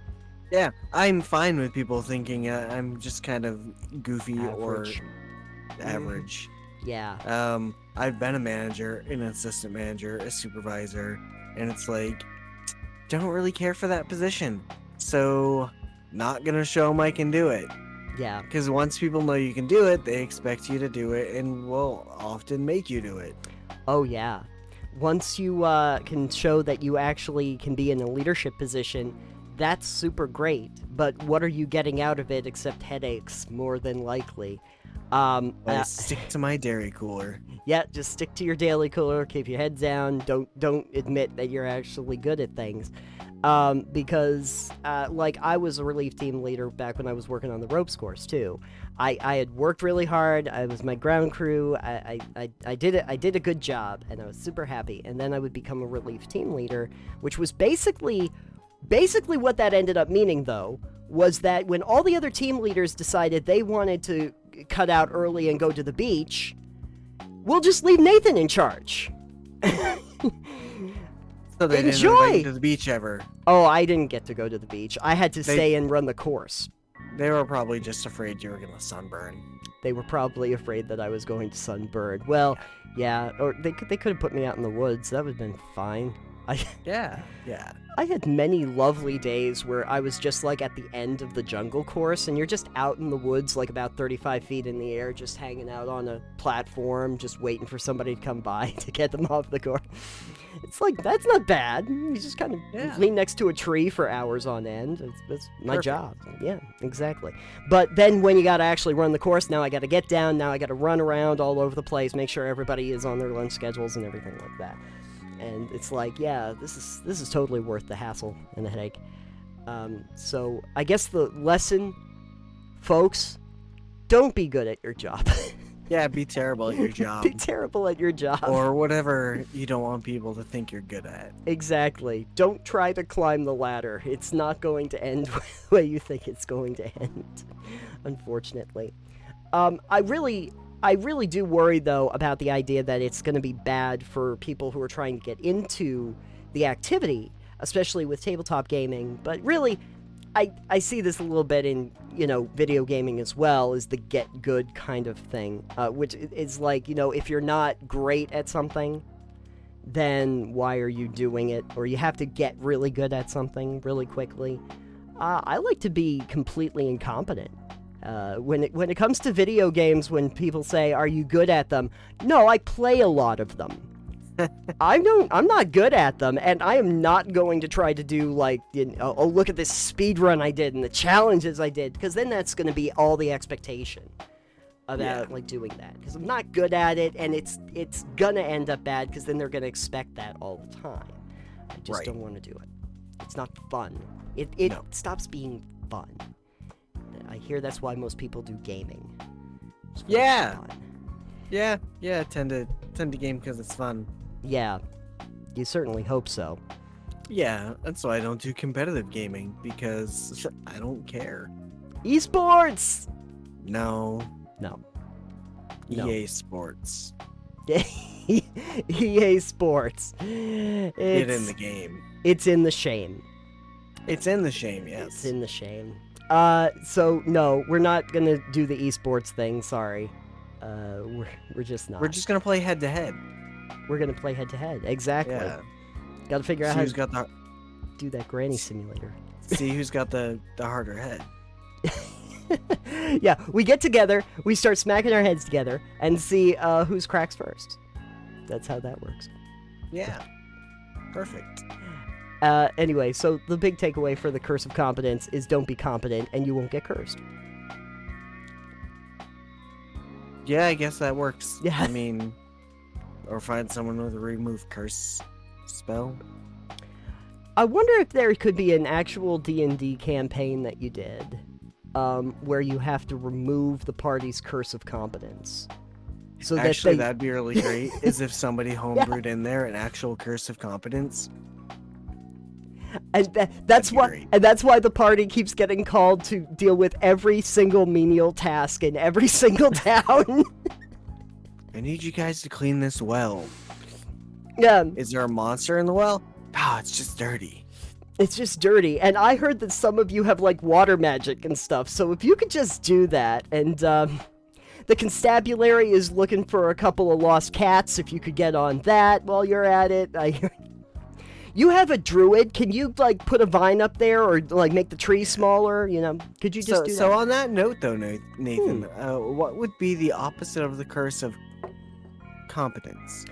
Yeah, I'm fine with people thinking I'm just kind of goofy Average. or average. Yeah. I've been a manager, an assistant manager, a supervisor, and it's like, don't really care for that position, so not gonna show them I can do it. Yeah. Because once people know you can do it, they expect you to do it and will often make you do it. Oh, yeah. Once you can show that you actually can be in a leadership position, that's super great. But what are you getting out of it except headaches, more than likely? Stick to my dairy cooler. Yeah, just stick to your daily cooler, keep your head down, don't admit that you're actually good at things. Because I was a relief team leader back when I was working on the ropes course too. I had worked really hard. I was my ground crew. I did a good job, and I was super happy. And then I would become a relief team leader, which was basically what that ended up meaning, though, was that when all the other team leaders decided they wanted to cut out early and go to the beach, we'll just leave Nathan in charge. So they didn't invite you to the beach ever. Oh, I didn't get to go to the beach. I had to stay and run the course. They were probably just afraid you were going to sunburn. They were probably afraid that I was going to sunburn. Well, yeah, or they could have put me out in the woods. That would have been fine. Yeah. I had many lovely days where I was just like at the end of the jungle course, and you're just out in the woods, like about 35 feet in the air, just hanging out on a platform, just waiting for somebody to come by to get them off the course. It's like, that's not bad. You just kind of lean next to a tree for hours on end. That's my job. Yeah, exactly. But then when you gotta actually run the course, now I gotta get down, now I gotta run around all over the place, make sure everybody is on their lunch schedules and everything like that. And it's like, yeah, this is totally worth the hassle and the headache. So I guess the lesson, folks, don't be good at your job. Yeah, be terrible at your job. Be terrible at your job. Or whatever you don't want people to think you're good at. Exactly. Don't try to climb the ladder. It's not going to end the way you think it's going to end, unfortunately. I really do worry, though, about the idea that it's going to be bad for people who are trying to get into the activity, especially with tabletop gaming. But really, I see this a little bit in, video gaming as well, is the get good kind of thing, which is like, if you're not great at something, then why are you doing it? Or you have to get really good at something really quickly. I like to be completely incompetent. When it comes to video games, when people say, "Are you good at them?" No, I play a lot of them. I'm not good at them, and I am not going to try to do like, oh, look at this speed run I did and the challenges I did, because then that's going to be all the expectation about like doing that. Because I'm not good at it, and it's gonna end up bad, because then they're gonna expect that all the time. I just don't want to do it. It's not fun. It stops being fun. I hear that's why most people do gaming. Yeah. Yeah. Tend to game because it's fun. Yeah, you certainly hope so. Yeah, that's why I don't do competitive gaming, because I don't care. Esports. No. EA No. Sports. EA Sports. Get in the game. It's in the shame. It's in the shame, yes. It's in the shame. So no, we're not gonna do the esports thing. Sorry. We're just not. We're just gonna play head to head. We're gonna play head to head. Exactly. Yeah. Got to figure out See how to do that granny simulator. See who's got the harder head. Yeah, we get together, we start smacking our heads together, and see whose cracks first. That's how that works. Yeah. Perfect. Anyway, so the big takeaway for the Curse of Competence is don't be competent, and you won't get cursed. Yeah, I guess that works. Yeah. I mean, or find someone with a remove curse spell. I wonder if there could be an actual D&D campaign that you did, where you have to remove the party's Curse of Competence. So Actually, that'd be really great, is if somebody homebrewed in there an actual Curse of Competence. And that's why the party keeps getting called to deal with every single menial task in every single town. I need you guys to clean this well. Yeah. Is there a monster in the well? Oh, it's just dirty. It's just dirty. And I heard that some of you have like water magic and stuff. So if you could just do that, and the constabulary is looking for a couple of lost cats. If you could get on that while you're at it. You have a druid. Can you like put a vine up there, or like make the tree smaller? Could you just do that? So on that note, though, Nathan, what would be the opposite of the Curse of Competence?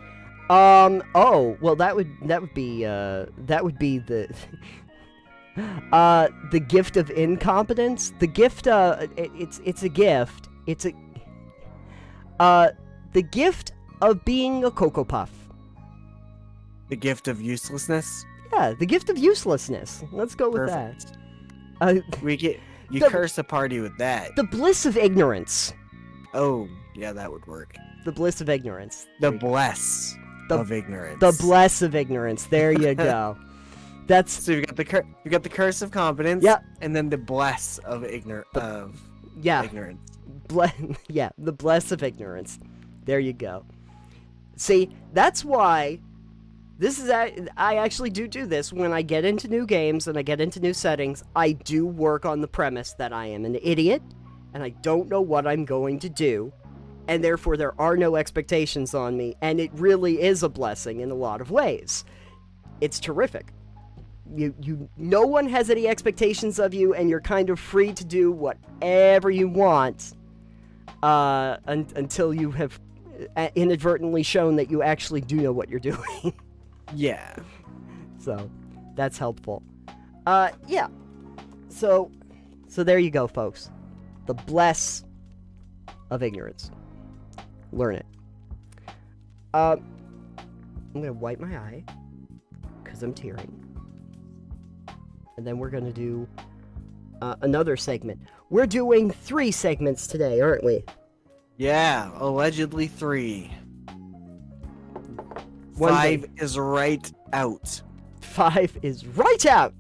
Oh, well, that would be the the gift of incompetence. The gift, it's a gift. It's the gift of being a Cocoa Puff. The gift of uselessness? Yeah, the gift of uselessness. Let's go with Perfect. that. You curse a party with that. The bliss of ignorance. Oh, yeah, that would work. The bliss of ignorance. The bless of ignorance. The bless of ignorance. There you go. That's so you got the curse of competence. Yeah. And then the bless of ignorance. Ignorance. The bless of ignorance. There you go. See, that's why. I actually do this when I get into new games and I get into new settings. I do work on the premise that I am an idiot and I don't know what I'm going to do, and therefore there are no expectations on me, and it really is a blessing in a lot of ways. It's terrific. No one has any expectations of you, and you're kind of free to do whatever you want until you have inadvertently shown that you actually do know what you're doing. Yeah. So, that's helpful. Yeah. So there you go, folks. The bless of ignorance. Learn it. I'm gonna wipe my eye, because I'm tearing. And then we're gonna do another segment. We're doing 3 segments today, aren't we? Yeah, allegedly 3. One 5 day. is right out. 5 is right out.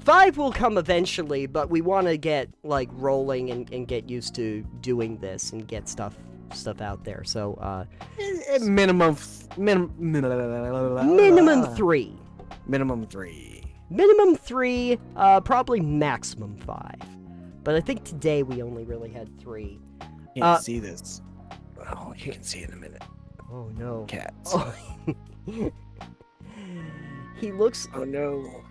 5 will come eventually, but we want to get like rolling and get used to doing this and get stuff out there. So minimum 3. minimum 3. Minimum 3. minimum 3, probably maximum 5. But I think today we only really had 3. Can't see this. Oh, you can see it in a minute. Oh no. Cats. Oh. He looks. Oh no.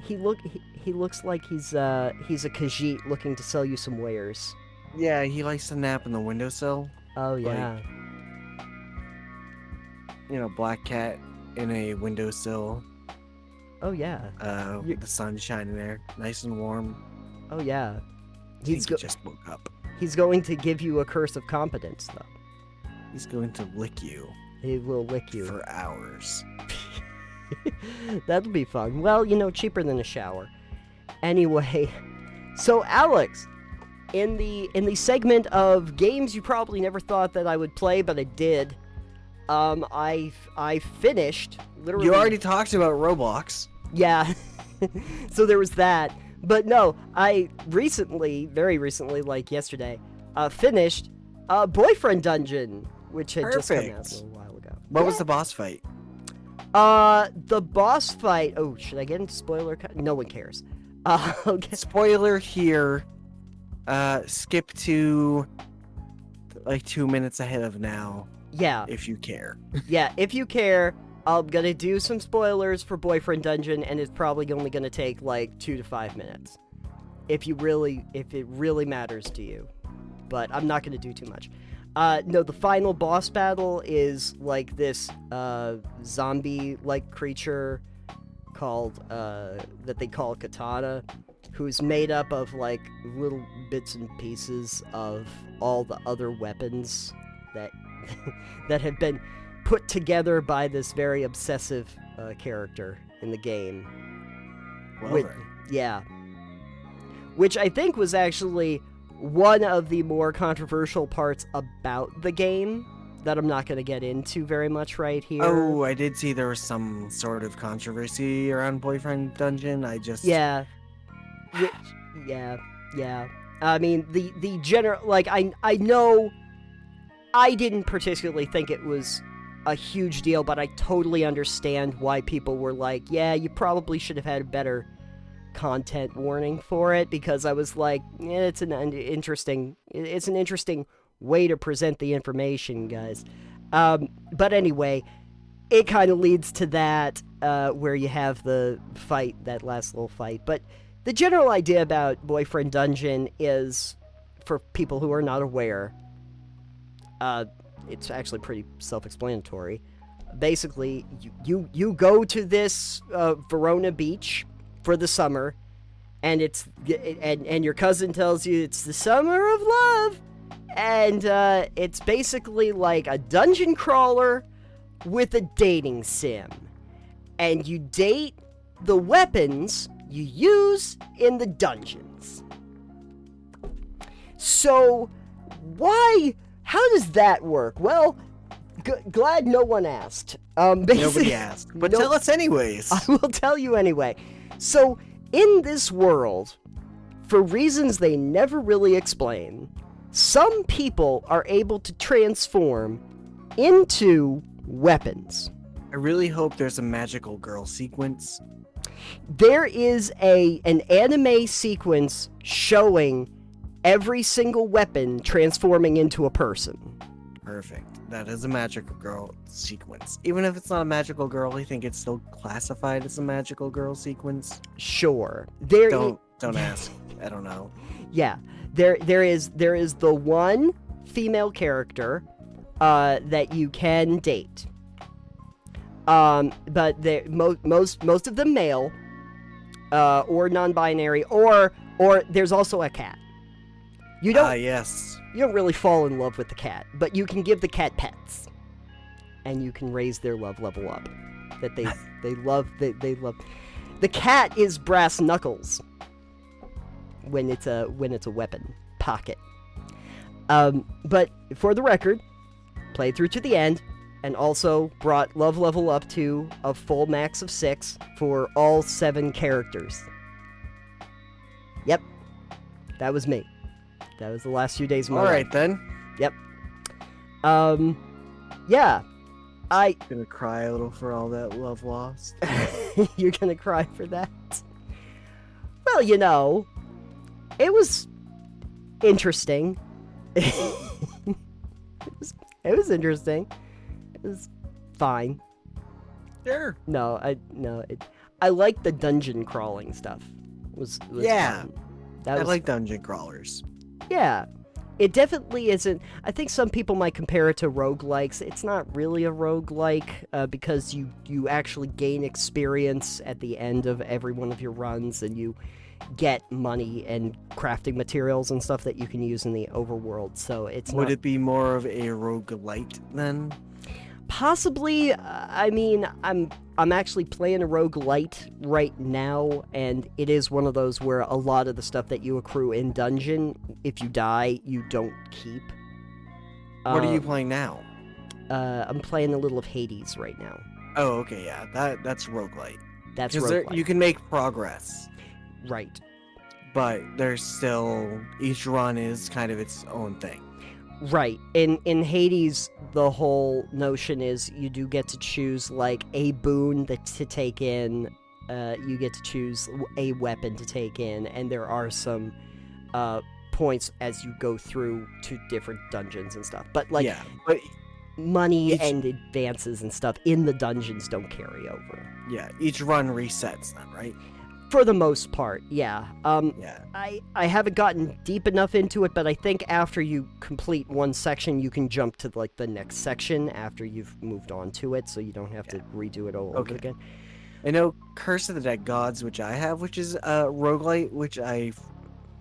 He looks like he's a Khajiit looking to sell you some wares. Yeah, he likes to nap in the windowsill. Oh yeah. Like, black cat in a windowsill. Oh yeah. With the sun shining there, nice and warm. Oh yeah. He just woke up. He's going to give you a curse of competence, though. He's going to lick you. He will lick you for hours. That'll be fun. Well, cheaper than a shower. Anyway, so Alex, in the segment of games you probably never thought that I would play, but I did. I finished literally. You already talked about Roblox. Yeah. So there was that. But no, I very recently, like yesterday, finished Boyfriend Dungeon, which had just come out a little while ago. What was the boss fight? The boss fight. Oh, should I get into spoiler? No one cares. Okay. Spoiler here. Skip to like 2 minutes ahead of now. Yeah. If you care. Yeah, if you care, I'm gonna do some spoilers for Boyfriend Dungeon, and it's probably only gonna take like 2 to 5 minutes. If it really matters to you. But I'm not gonna do too much. No, the final boss battle is like this zombie-like creature called that they call Katana, who's made up of like little bits and pieces of all the other weapons that that have been put together by this very obsessive character in the game. Well, yeah. Which I think was actually one of the more controversial parts about the game that I'm not going to get into very much right here. Oh, I did see there was some sort of controversy around Boyfriend Dungeon. Yeah. Yeah. I mean, the general, like, I know I didn't particularly think it was a huge deal, but I totally understand why people were like, yeah, you probably should have had a better content warning for it, because I was like, it's an interesting way to present the information, guys. But anyway, it kind of leads to that, where you have the fight, that last little fight. But the general idea about Boyfriend Dungeon is, for people who are not aware, it's actually pretty self-explanatory. Basically, you go to this Verona beach for the summer, and and your cousin tells you it's the summer of love, and it's basically like a dungeon crawler with a dating sim, and you date the weapons you use in the dungeons. So how does that work? Well, glad no one asked. Nobody asked, but tell us anyways. I will tell you anyway. So, in this world, for reasons they never really explain, some people are able to transform into weapons. I really hope there's a magical girl sequence. There is an anime sequence showing every single weapon transforming into a person. Perfect. That is a magical girl sequence. Even if it's not a magical girl, I think it's still classified as a magical girl sequence. Sure. Don't ask. I don't know. Yeah. There is the one female character that you can date. But most of them male, or non-binary, or there's also a cat. Yes. You don't really fall in love with the cat, but you can give the cat pets, and you can raise their love level up. That they love. The cat is brass knuckles when it's a weapon pocket. But for the record, played through to the end, and also brought love level up to a full max of 6 for all 7 characters. Yep, that was me. That was the last few days of my life. Alright then. Yep. Yeah. Gonna cry a little for all that love lost. You're gonna cry for that? Well, it was interesting. It was interesting. It was fine. Sure. I like the dungeon crawling stuff. It was Yeah. fun. I like dungeon crawlers. Yeah. It definitely isn't. I think some people might compare it to roguelikes. It's not really a roguelike because you actually gain experience at the end of every one of your runs, and you get money and crafting materials and stuff that you can use in the overworld. So it's Would it be more of a roguelite then? Possibly. I'm actually playing a roguelite right now, and it is one of those where a lot of the stuff that you accrue in dungeon, if you die, you don't keep. What are you playing now? I'm playing a little of Hades right now. Oh, okay, yeah. That's roguelite. That's Because roguelite. you can make progress. Right. But there's still... Each run is kind of its own thing. Right. In Hades, the whole notion is you do get to choose, like, a boon to take in. You get to choose a weapon to take in, and there are some points as you go through to different dungeons and stuff. But, like, yeah, but money and advances and stuff in the dungeons don't carry over. Yeah, each run resets then, right? For the most part, yeah. Yeah. I haven't gotten deep enough into it, but I think after you complete one section, you can jump to, like, the next section after you've moved on to it, so you don't have to redo it all over again. I know Curse of the Dead Gods, which I have, which is a roguelite, which I've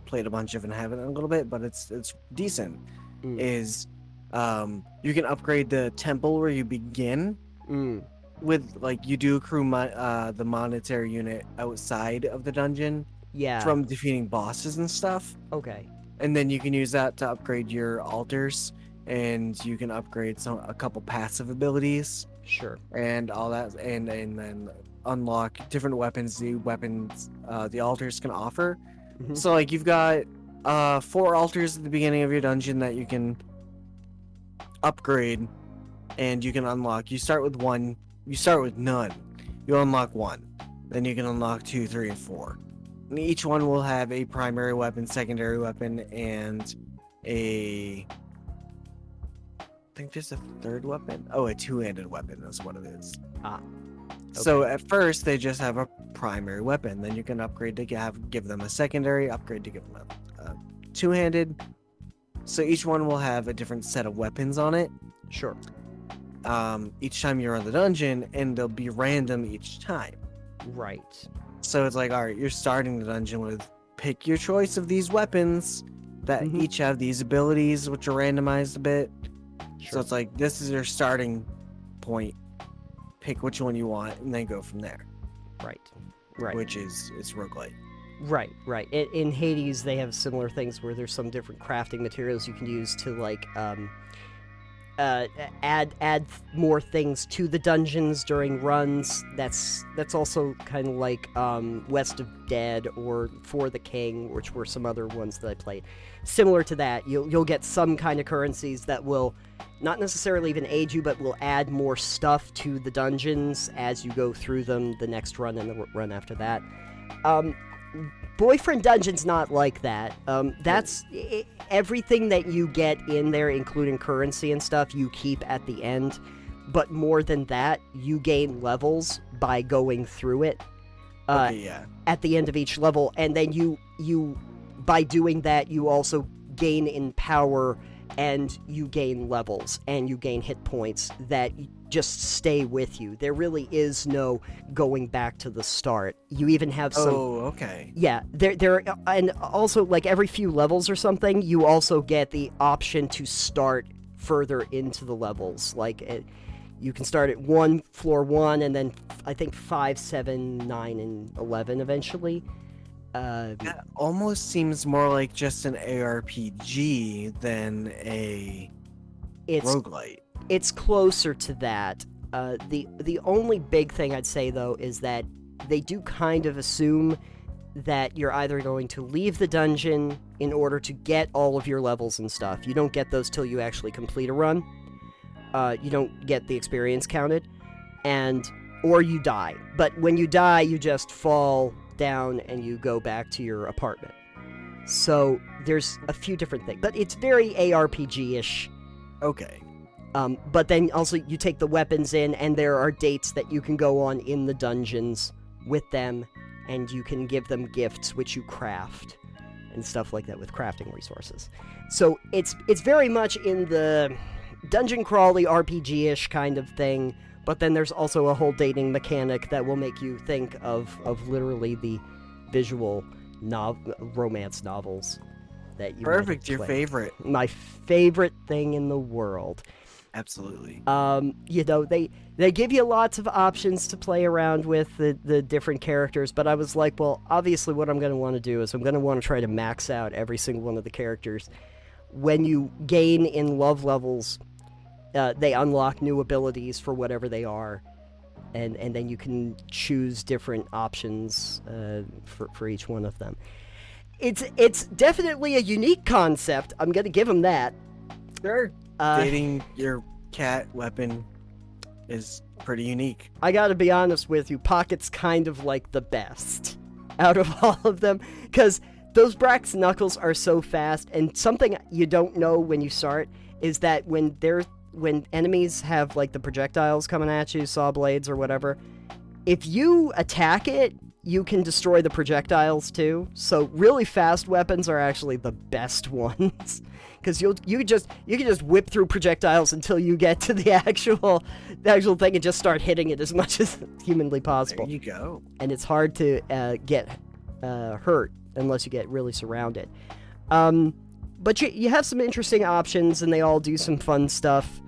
played a bunch of and haven't a little bit, but it's decent, is you can upgrade the temple where you begin with, like, you do accrue the monetary unit outside of the dungeon from defeating bosses and stuff. Okay. And then you can use that to upgrade your altars, and you can upgrade a couple passive abilities. Sure. And all that, and then unlock different weapons the altars can offer. So, like, you've got 4 altars at the beginning of your dungeon that you can upgrade, and you can unlock. You start with none. You unlock 1. Then you can unlock 2, 3, and 4. And each one will have a primary weapon, secondary weapon, and I think there's a third weapon. Oh, a 2-handed weapon is what it is. Okay. So at first they just have a primary weapon. Then you can upgrade to give them a secondary, upgrade to give them a 2-handed. So each one will have a different set of weapons on it. Sure. Each time you're in the dungeon, and they'll be random each time. Right. So it's like, all right, you're starting the dungeon with pick your choice of these weapons that each have these abilities, which are randomized a bit. Sure. So it's like, this is your starting point. Pick which one you want, and then go from there. Right. Which is, it's roguelite. Right. In Hades, they have similar things where there's some different crafting materials you can use to, like, add more things to the dungeons during runs. That's also kind of like West of Dead or For the King, which were some other ones that I played. Similar to that, you'll get some kind of currencies that will not necessarily even aid you, but will add more stuff to the dungeons as you go through them, the next run and the run after that. Boyfriend Dungeon's not like that. That's everything that you get in there, including currency and stuff, you keep at the end. But more than that, you gain levels by going through it. At the end of each level, and then you by doing that, you also gain in power, and you gain levels, and you gain hit points that just stay with you. There really is no going back to the start. You even have some... Oh, okay. Yeah, there, and also, like, every few levels or something, you also get the option to start further into the levels. Like, you can start at floor 1, and then, I think, 5, 7, 9, and 11 eventually. That almost seems more like just an ARPG than a roguelite. It's closer to that. The only big thing I'd say, though, is that they do kind of assume that you're either going to leave the dungeon in order to get all of your levels and stuff. You don't get those till you actually complete a run. you don't get the experience counted, or you die. But when you die, you just fall down and you go back to your apartment. So there's a few different things, but it's very ARPG-ish. Okay. But then also you take the weapons in, and there are dates that you can go on in the dungeons with them, and you can give them gifts which you craft and stuff like that with crafting resources. So it's very much in the dungeon crawly RPG-ish kind of thing, but then there's also a whole dating mechanic that will make you think of literally the visual romance novels that you Perfect, your favorite. My favorite thing in the world. Absolutely. You know, they give you lots of options to play around with the different characters, but I was like, well, obviously what I'm going to want to do is I'm going to want to try to max out every single one of the characters. When you gain in love levels, they unlock new abilities for whatever they are, and then you can choose different options for each one of them. It's definitely a unique concept. I'm gonna give them that. Sure. Dating your cat weapon is pretty unique. I gotta be honest with you, Pocket's kind of like the best out of all of them, because those Brax Knuckles are so fast, and something you don't know when you start is that when enemies have like the projectiles coming at you, saw blades or whatever, if you attack it, you can destroy the projectiles too. So really fast weapons are actually the best ones, because you can just whip through projectiles until you get to the actual thing and just start hitting it as much as humanly possible. There you go. And it's hard to get hurt unless you get really surrounded. But you have some interesting options, and they all do some fun stuff.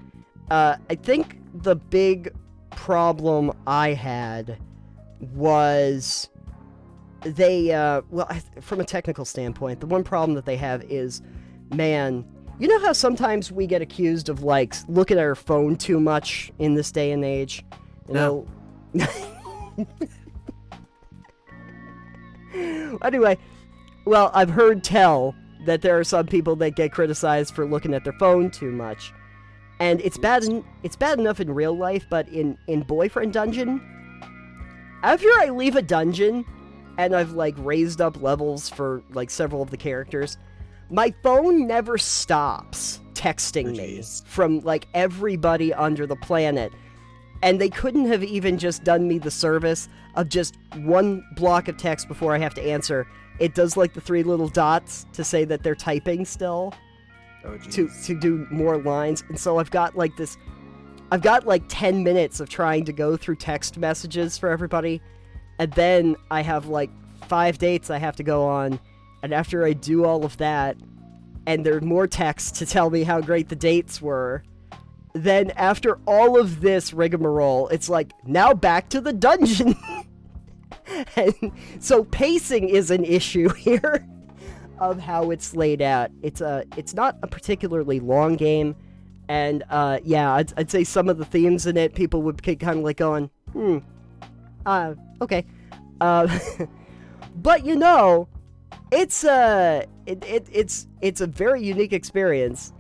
I think the big problem I had was from a technical standpoint, the one problem that they have is, man, you know how sometimes we get accused of, like, looking at our phone too much in this day and age? You know? Anyway, well, I've heard tell that there are some people that get criticized for looking at their phone too much. And it's bad enough in real life, but in Boyfriend Dungeon, after I leave a dungeon and I've like raised up levels for like several of the characters, my phone never stops texting me from like everybody under the planet. And they couldn't have even just done me the service of just one block of text before I have to answer. It does like the 3 little dots to say that they're typing still. Oh, to do more lines. And so I've got like 10 minutes of trying to go through text messages for everybody. And then I have like 5 dates I have to go on. And after I do all of that, and there are more texts to tell me how great the dates were, then after all of this rigmarole, it's like, now back to the dungeon. And so pacing is an issue here of how it's laid out. It's not a particularly long game, and I'd say some of the themes in it, people would kind of like going, okay. But you know, it's a very unique experience.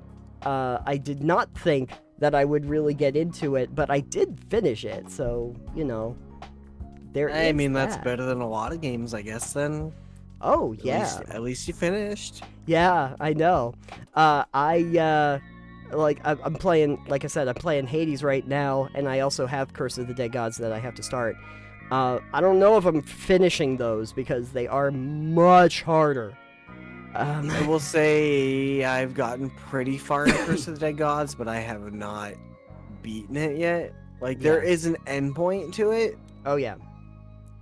I did not think that I would really get into it, but I did finish it, so, you know, that's better than a lot of games, I guess, then. Oh, yeah. At least you finished. Yeah, I know. I'm playing, like I said, I'm playing Hades right now, and I also have Curse of the Dead Gods that I have to start. I don't know if I'm finishing those, because they are much harder. I will say I've gotten pretty far in Curse of the Dead Gods, but I have not beaten it yet. Like, there is an endpoint to it. Oh, yeah.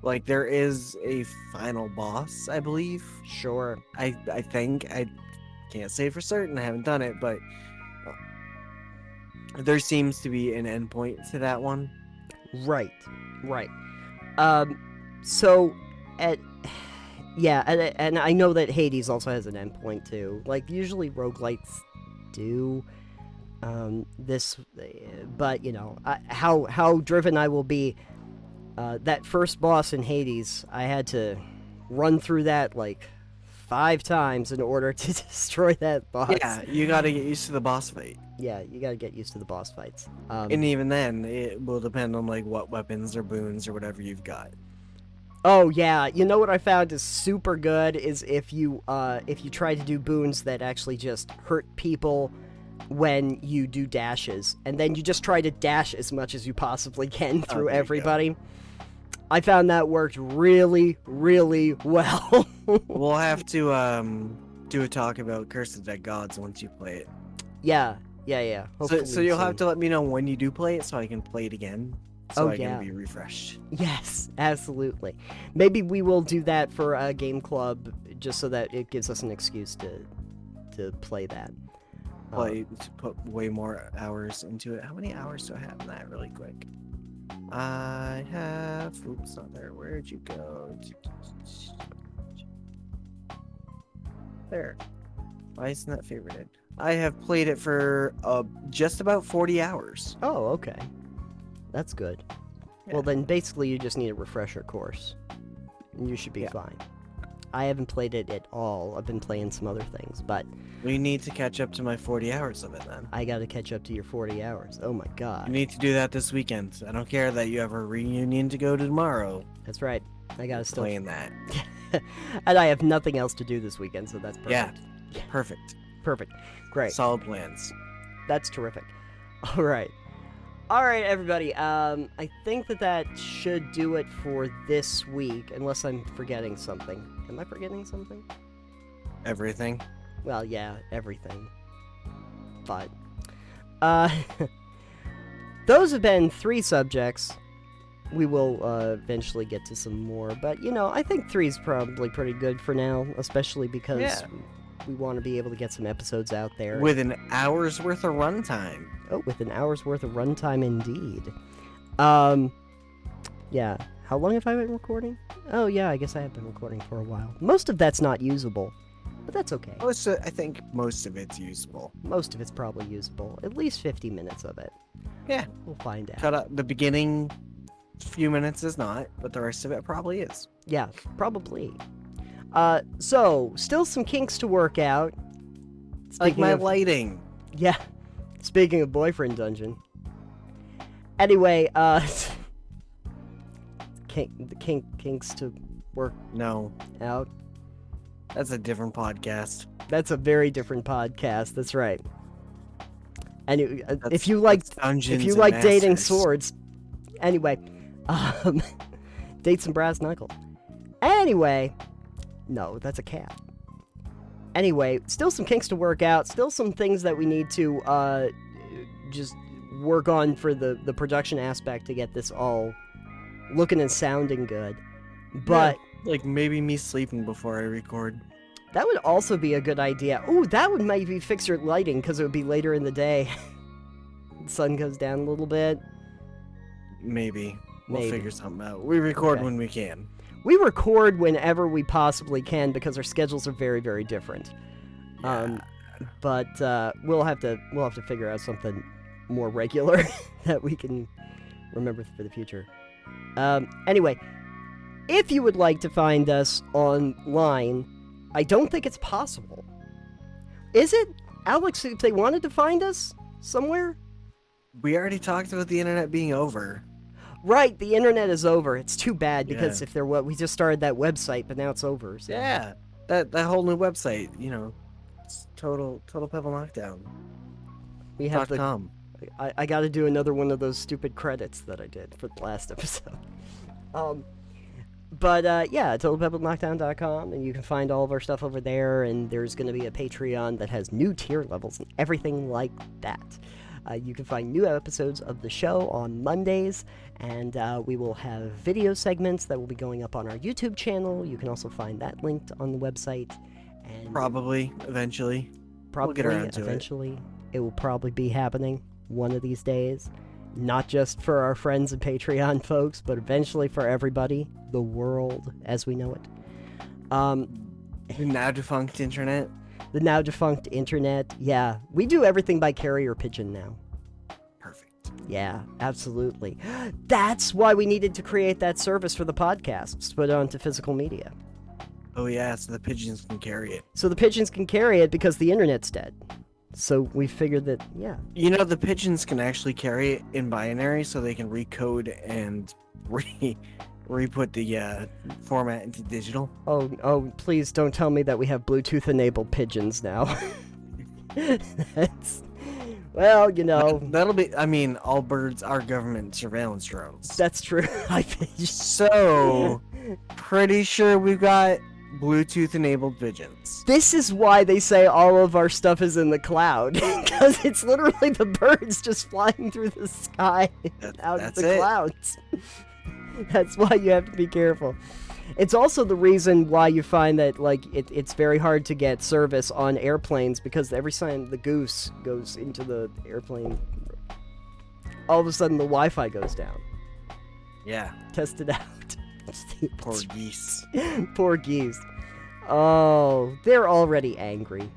Like, there is a final boss, I believe. Sure. I think. I can't say for certain. I haven't done it, but there seems to be an endpoint to that one. Right. And I know that Hades also has an endpoint, too. Like, usually roguelites do but, you know, how driven I will be. That first boss in Hades, I had to run through that like 5 times in order to destroy that boss. Yeah, you gotta get used to the boss fight. Yeah, you gotta get used to the boss fights. And even then, it will depend on like what weapons or boons or whatever you've got. Oh yeah, you know what I found is super good is if you try to do boons that actually just hurt people when you do dashes, and then you just try to dash as much as you possibly can through everybody. I found that worked really, really well. We'll have to do a talk about Curse of the Dead Gods once you play it. Yeah. So you'll have to let me know when you do play it so I can play it again. So I can be refreshed. Yes, absolutely. Maybe we will do that for a game club just so that it gives us an excuse to play that. To put way more hours into it. How many hours do I have in that really quick? I have... Oops, not there. Where'd you go? There. Why isn't that favorited? I have played it for just about 40 hours. Oh, okay. That's good. Yeah. Well, then basically you just need a refresher course. And you should be fine. I haven't played it at all. I've been playing some other things, but... We need to catch up to my 40 hours of it then. I gotta catch up to your 40 hours. Oh my god. You need to do that this weekend. I don't care that you have a reunion to go to tomorrow. That's right. I gotta still... Playing that. And I have nothing else to do this weekend, so that's perfect. Yeah. Perfect. Perfect. Great. Solid plans. That's terrific. All right. All right, everybody. I think that should do it for this week, unless I'm forgetting something. Am I forgetting something? Everything. Well, yeah, everything. But, those have been 3 subjects. We will eventually get to some more, but, you know, I think 3 is probably pretty good for now, especially because we want to be able to get some episodes out there. With an hour's worth of runtime. Oh, with an hour's worth of runtime indeed. Yeah. How long have I been recording? Oh, yeah, I guess I have been recording for a while. Most of that's not usable, but that's okay. I think most of it's usable. Most of it's probably usable. At least 50 minutes of it. Yeah. We'll find out. Cut out the beginning few minutes is not, but the rest of it probably is. Yeah, probably. So, still some kinks to work out. Like my lighting. Yeah. Speaking of boyfriend dungeon. Anyway, the kinks to work out. That's a different podcast. That's a very different podcast. That's right. And if you like dating swords, anyway, date some brass knuckles. Anyway, no, that's a cat. Anyway, still some kinks to work out. Still some things that we need to just work on for the production aspect to get this all looking and sounding good. But like maybe me sleeping before I record. That would also be a good idea. Ooh, that would maybe fix your lighting because it would be later in the day. The sun goes down a little bit. Maybe. We'll figure something out. We record when we can. We record whenever we possibly can because our schedules are very, very different. Yeah. But we'll have to figure out something more regular that we can remember for the future. Anyway, if you would like to find us online, I don't think it's possible. Is it? Alex, if they wanted to find us somewhere? We already talked about the internet being over. Right, the internet is over. It's too bad because if we just started that website, but now it's over. So. Yeah, that whole new website, you know, it's total Pebble Knockdown. We have I got to do another one of those stupid credits that I did for the last episode. But yeah, totalpebbledknockdown.com, and you can find all of our stuff over there, and there's going to be a Patreon that has new tier levels and everything like that. You can find new episodes of the show on Mondays, and we will have video segments that will be going up on our YouTube channel. You can also find that linked on the website. And probably, eventually. We'll get around to it. It will probably be happening one of these days. Not just for our friends and Patreon folks, but eventually for everybody, the world as we know it. The now defunct internet. The now defunct internet, yeah. We do everything by carrier pigeon now. Perfect. Yeah, absolutely. That's why we needed to create that service for the podcasts to put it onto physical media. Oh yeah, so the pigeons can carry it. So the pigeons can carry it because the internet's dead. So we figured that, yeah. You know, the pigeons can actually carry it in binary, so they can recode and re-put the format into digital. Oh, please don't tell me that we have Bluetooth-enabled pigeons now. That's... Well, you know... That'll be... I mean, all birds are government surveillance drones. That's true. So, pretty sure we've got Bluetooth-enabled pigeons. This is why they say all of our stuff is in the cloud. Because it's literally the birds just flying through the sky out of the clouds. That's why you have to be careful. It's also the reason why you find that, like, it's very hard to get service on airplanes, because every time the goose goes into the airplane, all of a sudden the Wi-Fi goes down. Yeah. Test it out. Poor geese. Poor geese. Oh, they're already angry.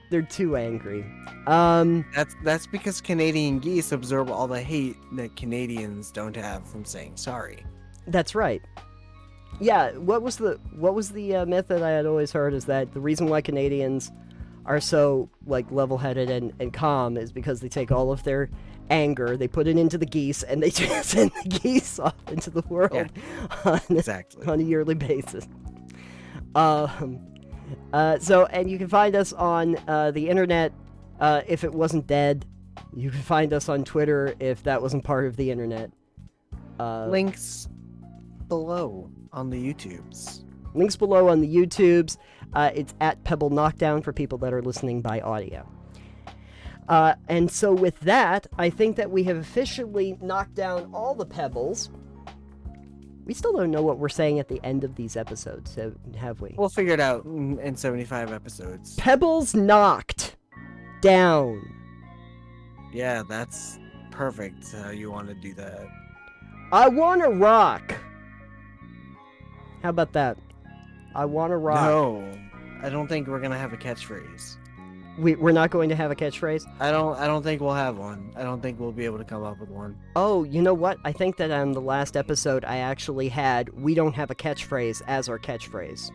They're too angry. That's because Canadian geese absorb all the hate that Canadians don't have from saying sorry. That's right. Yeah, what was the myth that I had always heard is that the reason why Canadians are so, like, level-headed and calm is because they take all of their anger, they put it into the geese, and they just send the geese off into the world on a yearly basis. So, and you can find us on the internet if it wasn't dead. You can find us on Twitter if that wasn't part of the internet. Links below on the YouTubes. Links below on the YouTubes. It's at Pebble Knockdown for people that are listening by audio. And so with that, I think that we have officially knocked down all the pebbles. We still don't know what we're saying at the end of these episodes, have we? We'll figure it out in 75 episodes. Pebbles knocked down. Yeah, that's perfect how you want to do that. I want to rock. How about that? I want to rock. No, I don't think we're gonna have a catchphrase. We're not going to have a catchphrase? I don't think we'll have one. I don't think we'll be able to come up with one. Oh, you know what? I think that on the last episode I actually had "we don't have a catchphrase" as our catchphrase.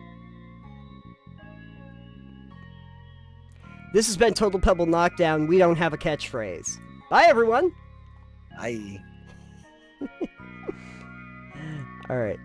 This has been Total Pebble Knockdown. We don't have a catchphrase. Bye, everyone! Bye. Alright.